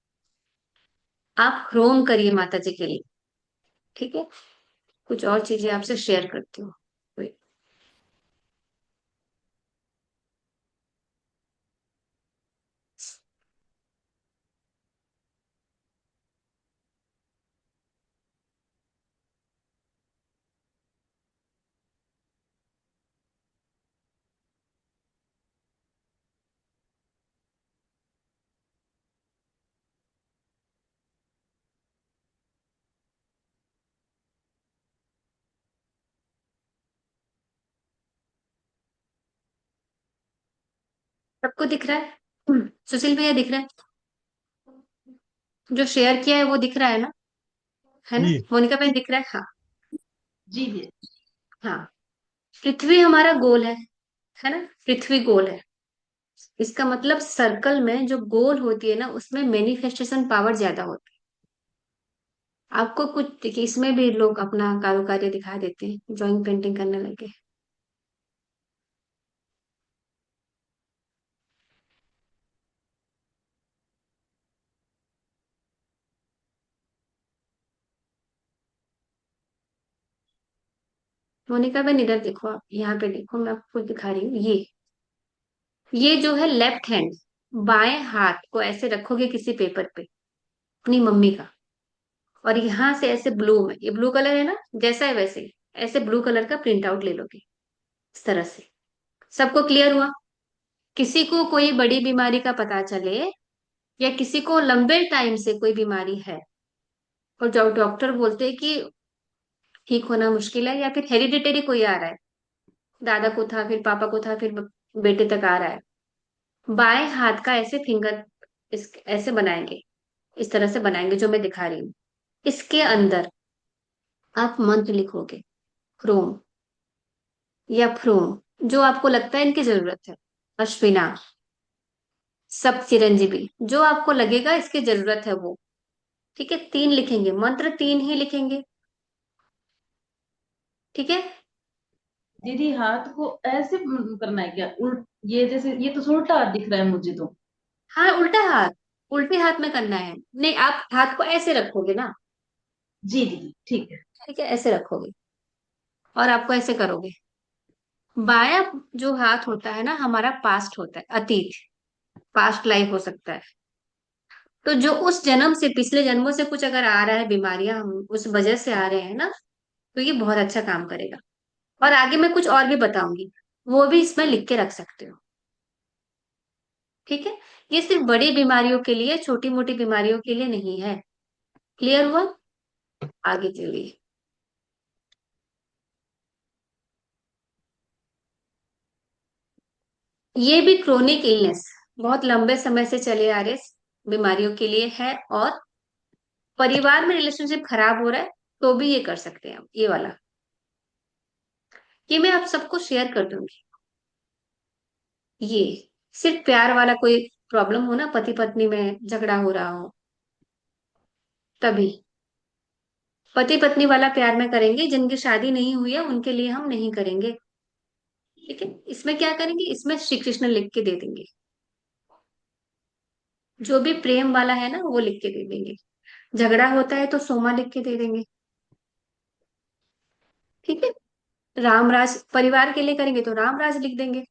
आप होम करिए माता जी के लिए। ठीक है, कुछ और चीजें आपसे शेयर करती हूँ। सबको दिख रहा है? सुशील भैया दिख रहा है? जो शेयर किया है वो दिख रहा है ना? जी मोनिका बहन दिख रहा है? हाँ। जी जी। हाँ, पृथ्वी हमारा गोल है ना? पृथ्वी गोल है। इसका मतलब सर्कल में जो गोल होती है ना, उसमें मैनिफेस्टेशन पावर ज्यादा होती है। आपको कुछ देखिए, इसमें भी लोग अपना कारुकार्य दिखा देते हैं, ड्राइंग पेंटिंग करने लगे। मोनिका बहन इधर देखो, आप यहाँ पे देखो, मैं आपको दिखा रही हूँ। ये जो है लेफ्ट हैंड, बाएं हाथ को ऐसे रखोगे किसी पेपर पे, अपनी मम्मी का, और यहाँ से ऐसे ब्लू में, ये ब्लू कलर है ना, जैसा है वैसे ही ऐसे ब्लू कलर का प्रिंट आउट ले लोगे, इस तरह से। सबको क्लियर हुआ? किसी को कोई बड़ी बीमारी का पता चले, या किसी को लंबे टाइम से कोई बीमारी है, और जो डॉक्टर बोलते हैं कि ठीक होना मुश्किल है, या फिर हेरिडिटरी कोई आ रहा है, दादा को था, फिर पापा को था, फिर बेटे तक आ रहा है, बाएं हाथ का ऐसे फिंगर इस ऐसे बनाएंगे, इस तरह से बनाएंगे जो मैं दिखा रही हूँ। इसके अंदर आप मंत्र लिखोगे, क्रोम या फ्रोम, जो आपको लगता है इनकी जरूरत है, अश्विना, सब चिरंजीवी, जो आपको लगेगा इसकी जरूरत है वो। ठीक है, 3 लिखेंगे, मंत्र 3 ही लिखेंगे। ठीक है? दीदी हाथ को ऐसे करना है क्या? ये जैसे ये तो उल्टा हाथ दिख रहा है मुझे तो। हाँ, उल्टा हाथ, उल्टे हाथ में करना है। नहीं, आप हाथ को ऐसे रखोगे ना। जी दीदी ठीक है। ठीक है, ऐसे रखोगे, और आपको ऐसे करोगे। बायां जो हाथ होता है ना, हमारा पास्ट होता है, अतीत, पास्ट लाइफ हो सकता है। तो जो उस जन्म से, पिछले जन्मों से कुछ अगर आ रहा है, बीमारियां हम उस वजह से आ रहे हैं ना, तो ये बहुत अच्छा काम करेगा। और आगे मैं कुछ और भी बताऊंगी, वो भी इसमें लिख के रख सकते हो। ठीक है? ये सिर्फ बड़ी बीमारियों के लिए, छोटी मोटी बीमारियों के लिए नहीं है। क्लियर हुआ? आगे चलिए। ये भी क्रोनिक इलनेस, बहुत लंबे समय से चले आ रहे बीमारियों के लिए है, और परिवार में रिलेशनशिप खराब हो रहा है तो भी ये कर सकते हैं हम, ये वाला। ये मैं आप सबको शेयर कर दूंगी। ये सिर्फ प्यार वाला कोई प्रॉब्लम हो ना, पति पत्नी में झगड़ा हो रहा हो, तभी। पति पत्नी वाला प्यार में करेंगे, जिनकी शादी नहीं हुई है उनके लिए हम नहीं करेंगे। ठीक है? इसमें क्या करेंगे, इसमें श्री कृष्ण लिख के दे देंगे। जो भी प्रेम वाला है ना, वो लिख के दे देंगे। झगड़ा होता है तो सोमा लिख के दे देंगे। ठीक है? रामराज परिवार के लिए करेंगे तो रामराज लिख देंगे।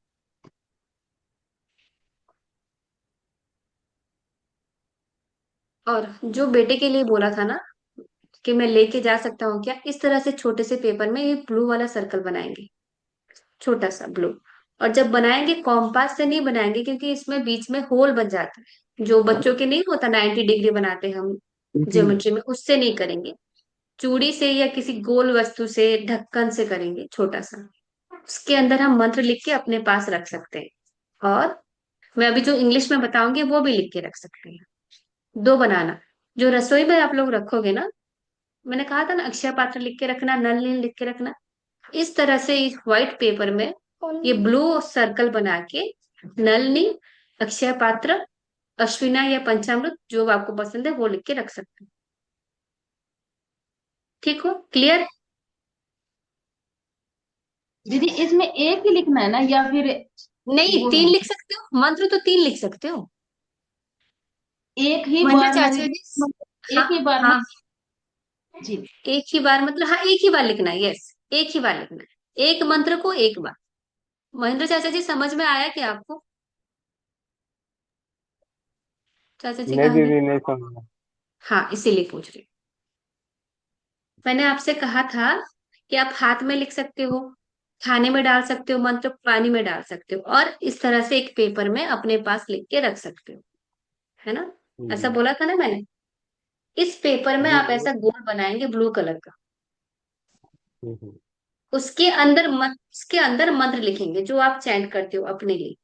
और जो बेटे के लिए बोला था ना, कि मैं लेके जा सकता हूँ क्या, इस तरह से छोटे से पेपर में ये ब्लू वाला सर्कल बनाएंगे, छोटा सा ब्लू। और जब बनाएंगे, कॉम्पास से नहीं बनाएंगे, क्योंकि इसमें बीच में होल बन जाता है, जो बच्चों के नहीं होता, 90 डिग्री बनाते हैं हम ज्योमेट्री में, उससे नहीं करेंगे। चूड़ी से या किसी गोल वस्तु से, ढक्कन से करेंगे, छोटा सा। उसके अंदर हम मंत्र लिख के अपने पास रख सकते हैं। और मैं अभी जो इंग्लिश में बताऊंगी वो भी लिख के रख सकते हैं। 2 बनाना। जो रसोई में आप लोग रखोगे ना, मैंने कहा था ना, अक्षय पात्र लिख के रखना, नल नील लिख के रखना। इस तरह से इस व्हाइट पेपर में ये ब्लू सर्कल बना के, नलनी, अक्षय पात्र, अश्विना या पंचामृत, जो आपको पसंद है वो लिख के रख सकते हैं। ठीक हो? क्लियर? दीदी इसमें एक ही लिखना है ना या फिर नहीं, वो 3 लिख सकते हो, मंत्र तो 3 लिख सकते हो। एक ही महेंद्र बार में चाचा जी। दीदी? हाँ, एक ही बार में? हाँ, जी। एक ही बार मतलब, हाँ, एक ही बार लिखना है, यस, एक ही बार लिखना है, एक मंत्र को एक बार। महेंद्र चाचा जी, समझ में आया क्या आपको? चाचा जी नहीं कहाँ गए? दीदी नहीं समझा। हाँ, इसीलिए पूछ रही हूँ। मैंने आपसे कहा था कि आप हाथ में लिख सकते हो, खाने में डाल सकते हो मंत्र, पानी में डाल सकते हो, और इस तरह से एक पेपर में अपने पास लिख के रख सकते हो, है ना? ऐसा जी बोला था ना मैंने। इस पेपर में जी आप ऐसा गोल बनाएंगे ब्लू कलर का। हम्म, उसके अंदर मंत्र लिखेंगे जो आप चैंट करते हो अपने लिए।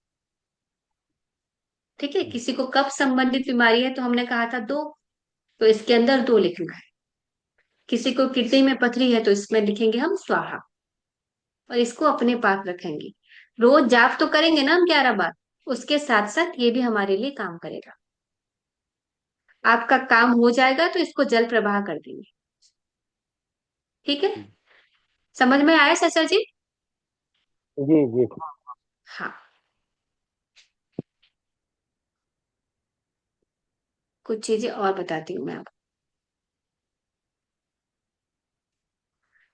ठीक है, किसी को कफ संबंधित बीमारी है तो हमने कहा था 2, तो इसके अंदर 2 लिखना है। किसी को किडनी में पथरी है तो इसमें लिखेंगे हम स्वाहा, और इसको अपने पास रखेंगे। रोज जाप तो करेंगे ना हम 11 बार, उसके साथ साथ ये भी हमारे लिए काम करेगा। आपका काम हो जाएगा तो इसको जल प्रवाह कर देंगे। ठीक है, समझ में आया चाचा जी? जी जी। हाँ, कुछ चीजें और बताती हूँ मैं आपको।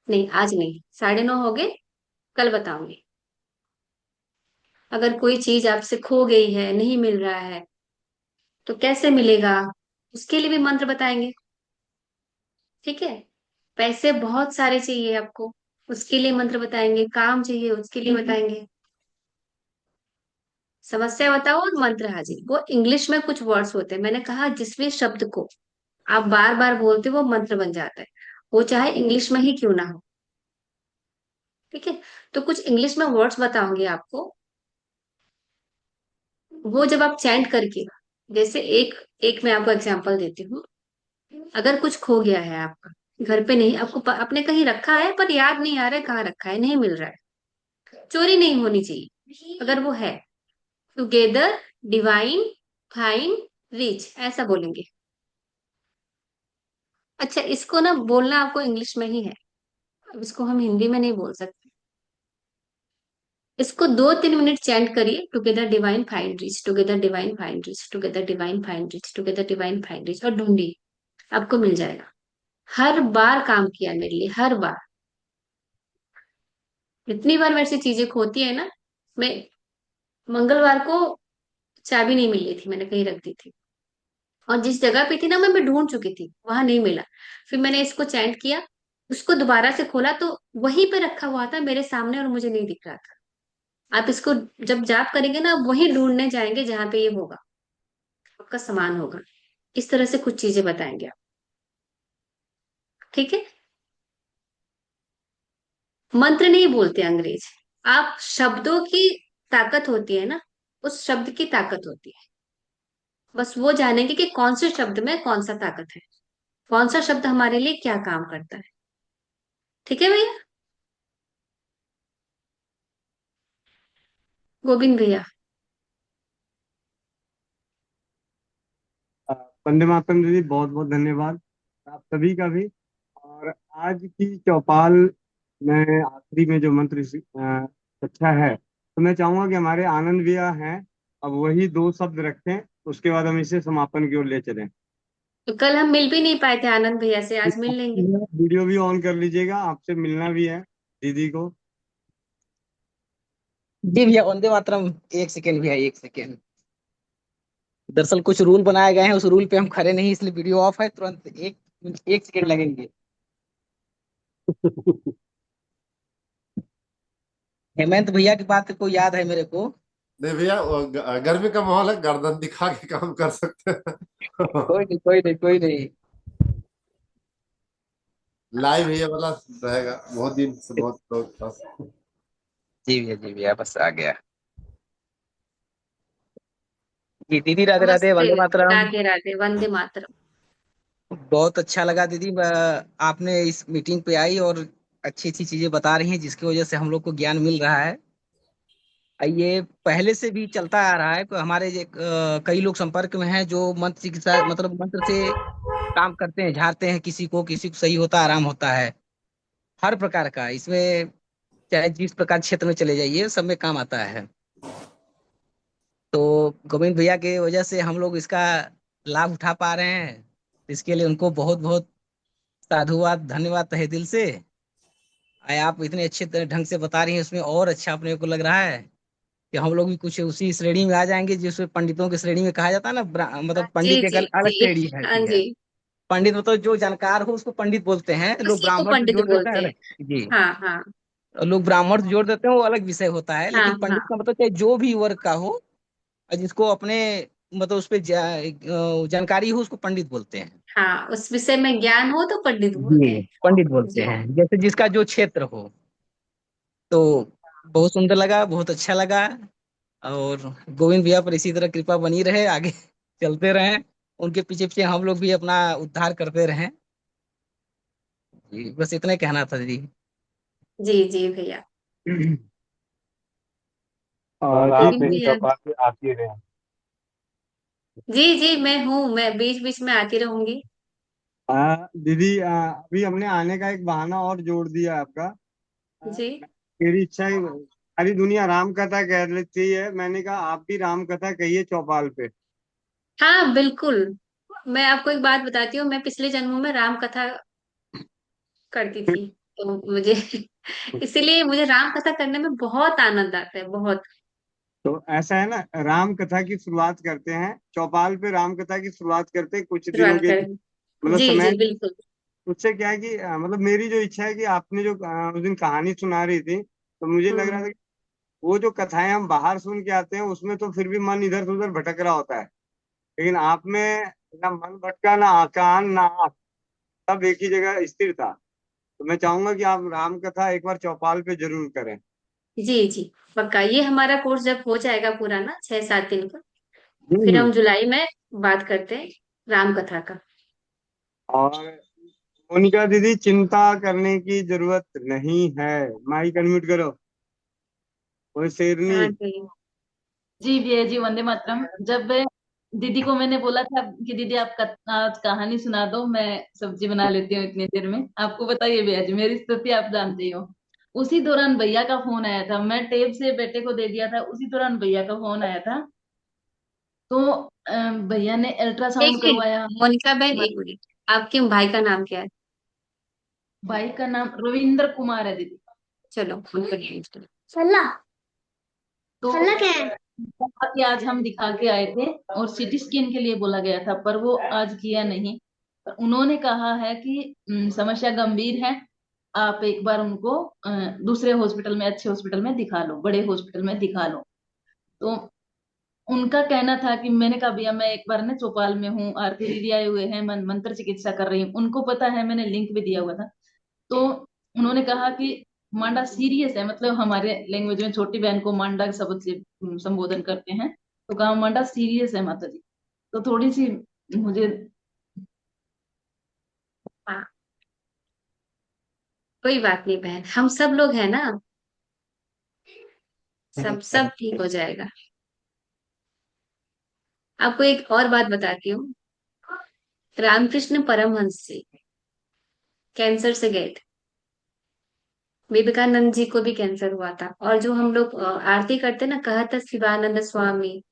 नहीं, आज नहीं, 9:30 हो गए, कल बताऊंगी। अगर कोई चीज आपसे खो गई है, नहीं मिल रहा है, तो कैसे मिलेगा, उसके लिए भी मंत्र बताएंगे। ठीक है, पैसे बहुत सारे चाहिए आपको, उसके लिए मंत्र बताएंगे। काम चाहिए, उसके लिए बताएंगे। समस्या बताओ और मंत्र हाजिर। वो इंग्लिश में कुछ वर्ड्स होते हैं, मैंने कहा जिस भी शब्द को आप बार बार बोलते हो वो मंत्र बन जाता है, वो चाहे इंग्लिश में ही क्यों ना हो। ठीक है, तो कुछ इंग्लिश में वर्ड्स बताऊंगी आपको। वो जब आप चैंट करके, जैसे एक एक मैं आपको एग्जांपल देती हूँ। अगर कुछ खो गया है आपका, घर पे नहीं, आपको आपने कहीं रखा है पर याद नहीं आ रहा है कहाँ रखा है, नहीं मिल रहा है, चोरी नहीं होनी चाहिए, अगर वो है, टुगेदर, डिवाइन, फाइन, रिच, ऐसा बोलेंगे। अच्छा, इसको ना बोलना आपको इंग्लिश में ही है, अब इसको हम हिंदी में नहीं बोल सकते। इसको 2-3 मिनट चैंट करिए, together divine find rich, together divine find rich, together divine find rich, together divine find rich, और ढूंढिए, आपको मिल जाएगा। हर बार काम किया मेरे लिए, हर बार। इतनी बार वैसी चीजें खोती है ना। मैं मंगलवार को चाबी नहीं मिल रही थी, मैंने कहीं रख दी थी, और जिस जगह पे थी ना मैं ढूंढ चुकी थी, वहां नहीं मिला। फिर मैंने इसको चैंट किया, उसको दोबारा से खोला तो वहीं पे रखा हुआ था मेरे सामने, और मुझे नहीं दिख रहा था। आप इसको जब जाप करेंगे ना, आप वहीं ढूंढने जाएंगे जहां पे ये होगा, आपका सामान होगा। इस तरह से कुछ चीजें बताएंगे आप। ठीक है, मंत्र नहीं बोलते अंग्रेज। आप शब्दों की ताकत होती है ना, उस शब्द की ताकत होती है। बस वो जानेंगे कि कौन से शब्द में कौन सा ताकत है, कौन सा शब्द हमारे लिए क्या काम करता है। ठीक है भैया, गोविंद भैया। वंदे मातरम दीदी, बहुत बहुत धन्यवाद आप सभी का भी। और आज की चौपाल में आखिरी में जो मंत्र कक्षा है, तो मैं चाहूंगा कि हमारे आनंद भैया हैं, अब वही 2 शब्द रखें, उसके बाद हम इसे समापन की ओर ले चलें। तो कल हम मिल भी नहीं पाए थे आनंद भैया से, आज मिल लेंगे। वीडियो भी ऑन कर लीजिएगा, आपसे मिलना भी है दीदी को। जी भैया, वंदे मातरम। एक सेकेंड भैया, एक सेकेंड। दरअसल कुछ रूल बनाए गए हैं, उस रूल पे हम खड़े नहीं, इसलिए वीडियो ऑफ है। तुरंत एक एक सेकेंड लगेंगे। हेमंत भैया की बात को याद है मेरे को। नहीं भैया, गर्मी का माहौल है, गर्दन दिखा के काम कर सकते हैं। कोई नहीं, कोई नहीं, कोई नहीं। लाइव ये वाला रहेगा, बहुत दिन से बहुत लोग पास। जी भैया, जी भैया, बस आ गया। जी दीदी, राधे राधे, नमस्ते, वंदे मातरम। राधे राधे, वंदे मातरम। बहुत अच्छा लगा दीदी, आपने इस मीटिंग पे आई और अच्छी अच्छी चीजें बता रही हैं, जिसकी वजह से हम लोग को ज्ञान मिल रहा है। ये पहले से भी चलता आ रहा है। हमारे कई लोग संपर्क में हैं जो मंत्र चिकित्सा, मतलब मंत्र से काम करते हैं, झाड़ते हैं, किसी को सही होता है, आराम होता है। हर प्रकार का इसमें, चाहे जिस प्रकार क्षेत्र में चले जाइए, सब में काम आता है। तो गोविंद भैया के वजह से हम लोग इसका लाभ उठा पा रहे हैं। इसके लिए उनको बहुत बहुत साधुवाद, धन्यवाद तहे दिल से। आप इतने अच्छे ढंग से बता रही हैं, उसमें और अच्छा अपने को लग रहा है कि हम लोग भी कुछ उसी श्रेणी में आ जाएंगे, जिसमें पंडितों की श्रेणी में कहा जाता है ना। मतलब जी पंडित एक जी अलग जी। श्रेणी हाँ है। जी, पंडित मतलब जो जानकार हो उसको पंडित बोलते हैं। लोग उसी को ब्राह्मण से पंडित जोड़ देते हैं, बोलते हैं। अलग। जी। हाँ हाँ और लोग ब्राह्मण से जोड़ देते हैं, वो अलग विषय होता है। हाँ लेकिन पंडित हाँ का मतलब चाहे जो भी वर्ग का हो, और जिसको अपने मतलब उस पे जानकारी हो, उसको पंडित बोलते हैं। हाँ, उस विषय में ज्ञान हो तो पंडित बोलते जी, हैं। पंडित बोलते जी, हैं, जैसे जिसका जो क्षेत्र हो। तो बहुत सुंदर लगा, बहुत अच्छा लगा। और गोविंद भैया पर इसी तरह कृपा बनी रहे, आगे चलते रहें, उनके पीछे पीछे हम लोग भी अपना उद्धार करते रहें। जी, बस इतना ही कहना था दीदी। जी जी भैया। और और आप गोविंद मेरी भैया। चौपाल पे आती रहे। जी जी मैं हूँ, मैं बीच बीच में आती रहूंगी। दीदी, अभी हमने आने का एक बहाना और जोड़ दिया आपका। आ, जी मेरी इच्छा है, सारी दुनिया राम कथा कह लेती है, मैंने कहा आप भी राम कथा कहिए चौपाल पे। हाँ बिल्कुल। मैं आपको एक बात बताती हूँ, मैं पिछले जन्मों में राम कथा करती थी, तो मुझे इसीलिए मुझे राम कथा करने में बहुत आनंद आता है, बहुत। तो ऐसा है ना, राम कथा की शुरुआत करते हैं चौपाल पे, राम कथा की शुरुआत करते हैं कुछ दिनों शुरुआत के लिए, करें। मतलब जी समय। जी बिल्कुल। उससे क्या है कि मतलब मेरी जो इच्छा है कि आपने जो उस दिन कहानी सुना रही थी, तो मुझे लग रहा हम्म। था कि वो जो कथाएं हम बाहर सुन के आते हैं उसमें तो फिर भी मन इधर से उधर भटक रहा होता है, लेकिन आप में ना मन भटका, ना कान ना आँख, सब एक ही जगह स्थिर था। तो मैं चाहूंगा कि आप राम कथा एक बार चौपाल पे जरूर करें। जी जी पक्का, ये हमारा कोर्स जब हो जाएगा पूरा ना 6-7 दिन का, फिर हम्म। हम जुलाई में बात करते हैं राम कथा का। और मोनिका दीदी, चिंता करने की जरूरत नहीं है। माइक अनम्यूट करो। वो शेरनी। हाँ जी। जी भैया जी, वंदे मातरम। जब दीदी को मैंने बोला था कि दीदी आप आज कहानी सुना दो, मैं सब्जी बना लेती हूँ इतनी देर में, आपको बताइए भैया जी मेरी स्थिति आप जानती हो। उसी दौरान भैया का फोन आया था, मैं टेप से बेटे को दे दिया था, उसी दौरान भैया का फोन आया था। तो भैया ने एक अल्ट्रासाउंड मिनट करवाया। मोनिका बहन, एक मिनट, आपके भाई का नाम क्या है? भाई का नाम रविंद्र कुमार है दीदी। चलो उनको नोट करो। सल्ला तो सल्ला क्या है? कहा कि आज हम दिखा के आए थे और सीटी स्कैन के लिए बोला गया था, पर वो आज किया नहीं। पर उन्होंने कहा है कि समस्या गंभीर है, आप एक बार उनको दूसरे हॉस्पिटल में, अच्छे हॉस्पिटल में दिखा लो, बड़े हॉस्पिटल में दिखा लो। तो उनका कहना था कि मैंने कहा भैया मैं एक बार ना चौपाल में हूँ, आरती दीदी आए हुए हैं, मंत्र चिकित्सा कर रही हूँ, उनको पता है, मैंने लिंक भी दिया हुआ था। तो उन्होंने कहा कि मांडा सीरियस है, मतलब हमारे लैंग्वेज में छोटी बहन को मांडा के शब्द से संबोधन करते हैं। तो कहा मांडा सीरियस है माता जी। तो थोड़ी सी मुझे हाँ कोई बात नहीं बहन, हम सब लोग हैं ना, सब ठीक हो जाएगा। आपको एक और बात बताती हूँ, रामकृष्ण परमहंस जी कैंसर से गए थे। विवेकानंद जी को भी कैंसर हुआ था, और जो हम लोग आरती करते ना, कहत शिवानंद स्वामी,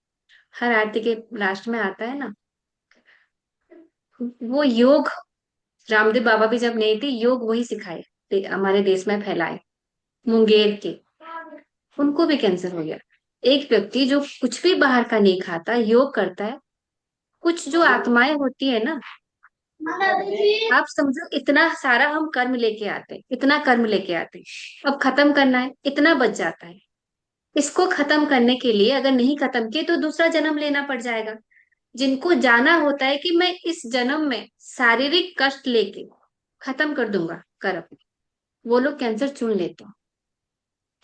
हर आरती के लास्ट में आता है ना, वो योग रामदेव बाबा भी जब नहीं थे, योग वही सिखाए हमारे देश में फैलाए, मुंगेर के। उनको भी कैंसर हो गया। एक व्यक्ति जो कुछ भी बाहर का नहीं खाता, योग करता है, कुछ जो आत्माएं होती है ना, आप समझो इतना सारा हम कर्म लेके आते हैं, इतना कर्म लेके आते हैं, अब खत्म करना है, इतना बच जाता है। इसको खत्म करने के लिए अगर नहीं खत्म किए तो दूसरा जन्म लेना पड़ जाएगा। जिनको जाना होता है कि मैं इस जन्म में शारीरिक कष्ट लेके खत्म कर दूंगा कर्म, वो लोग कैंसर चुन लेते हैं।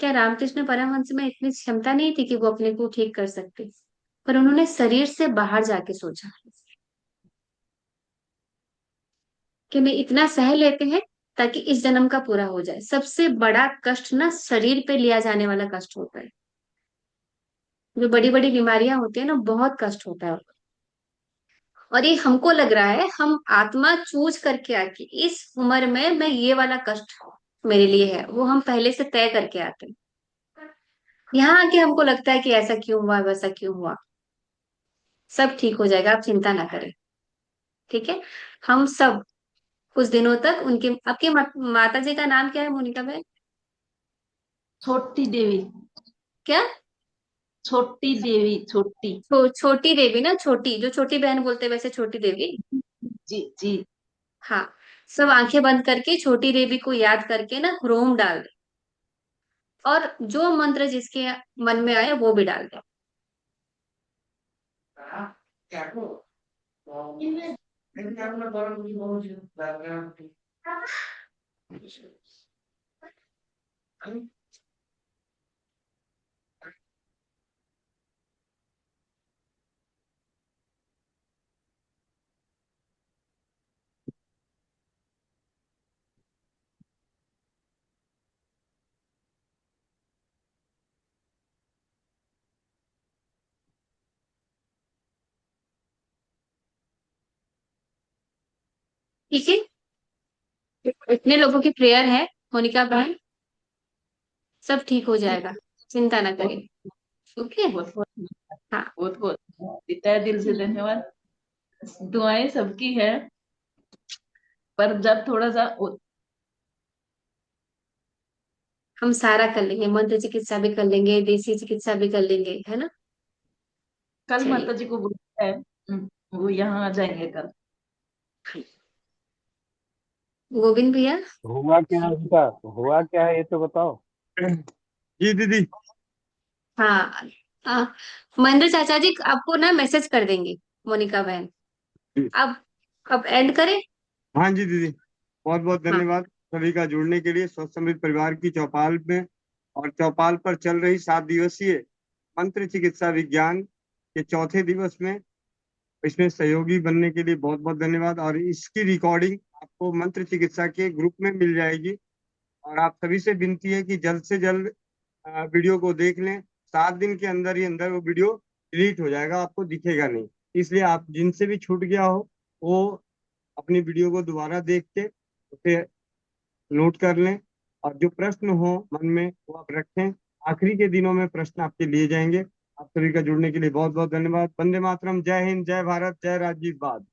क्या रामकृष्ण परमहंस में इतनी क्षमता नहीं थी कि वो अपने को ठीक कर सकते? पर उन्होंने शरीर से बाहर जाके सोचा कि मैं इतना सह लेते हैं ताकि इस जन्म का पूरा हो जाए। सबसे बड़ा कष्ट ना शरीर पे लिया जाने वाला कष्ट होता है। जो बड़ी बड़ी बीमारियां होती है ना, बहुत कष्ट होता है। और ये हमको लग रहा है हम आत्मा चूज करके आके इस उम्र में मैं ये वाला कष्ट मेरे लिए है, वो हम पहले से तय करके आते हैं। यहाँ आके हमको लगता है कि ऐसा क्यों हुआ, वैसा क्यों हुआ। सब ठीक हो जाएगा, आप चिंता ना करें। ठीक है। हम सब कुछ दिनों तक उनके, आपके माता जी का नाम क्या है मोनिका बहन? छोटी देवी, क्या? छोटी देवी, छोटी। छोटी देवी ना, छोटी, जो छोटी बहन बोलते हैं वैसे छोटी देवी। जी जी। हाँ। सब आंखें बंद करके छोटी देवी को याद करके ना रोम डाल दे, और जो मंत्र जिसके मन में आए वो भी डाल दे। ठीक है, इतने लोगों की प्रेयर है मोनिका बहन, सब ठीक हो जाएगा, चिंता ना करें। ओके। बहुत बहुत हाँ। बहुत बहुत तहे दिल से धन्यवाद। दुआएं सबकी है, पर जब थोड़ा सा हम सारा कर लेंगे, मंत्र चिकित्सा भी कर लेंगे, देसी चिकित्सा भी कर लेंगे, है ना। कल चलिए। माता जी को बोला है, वो यहाँ आ जाएंगे कल। गोविंद भैया। हुआ क्या है इसका, हुआ क्या है ये तो बताओ। जी दीदी। हाँ, महेंद्र चाचा जी आपको ना मैसेज कर देंगे, मोनिका बहन। अब एंड करें। हाँ जी दीदी, बहुत बहुत हाँ। धन्यवाद सभी का जुड़ने के लिए स्वस्थ समृद्ध परिवार की चौपाल में। और चौपाल पर चल रही 7 दिवसीय मंत्र चिकित्सा विज्ञान के चौथे दिवस में इसमें सहयोगी बनने के लिए बहुत बहुत धन्यवाद। और इसकी रिकॉर्डिंग आपको मंत्र चिकित्सा के ग्रुप में मिल जाएगी। और आप सभी से विनती है कि जल्द से जल्द वीडियो को देख लें। 7 दिन के अंदर ही अंदर वो वीडियो डिलीट हो जाएगा, आपको दिखेगा नहीं। इसलिए आप जिनसे भी छूट गया हो वो अपनी वीडियो को दोबारा देख के उसे नोट कर लें। और जो प्रश्न हो मन में वो आप रखें, आखिरी के दिनों में प्रश्न आपके लिए जाएंगे। आप सभी का जुड़ने के लिए बहुत बहुत धन्यवाद। वंदे मातरम, जय हिंद, जय भारत, जय राजीव बाद।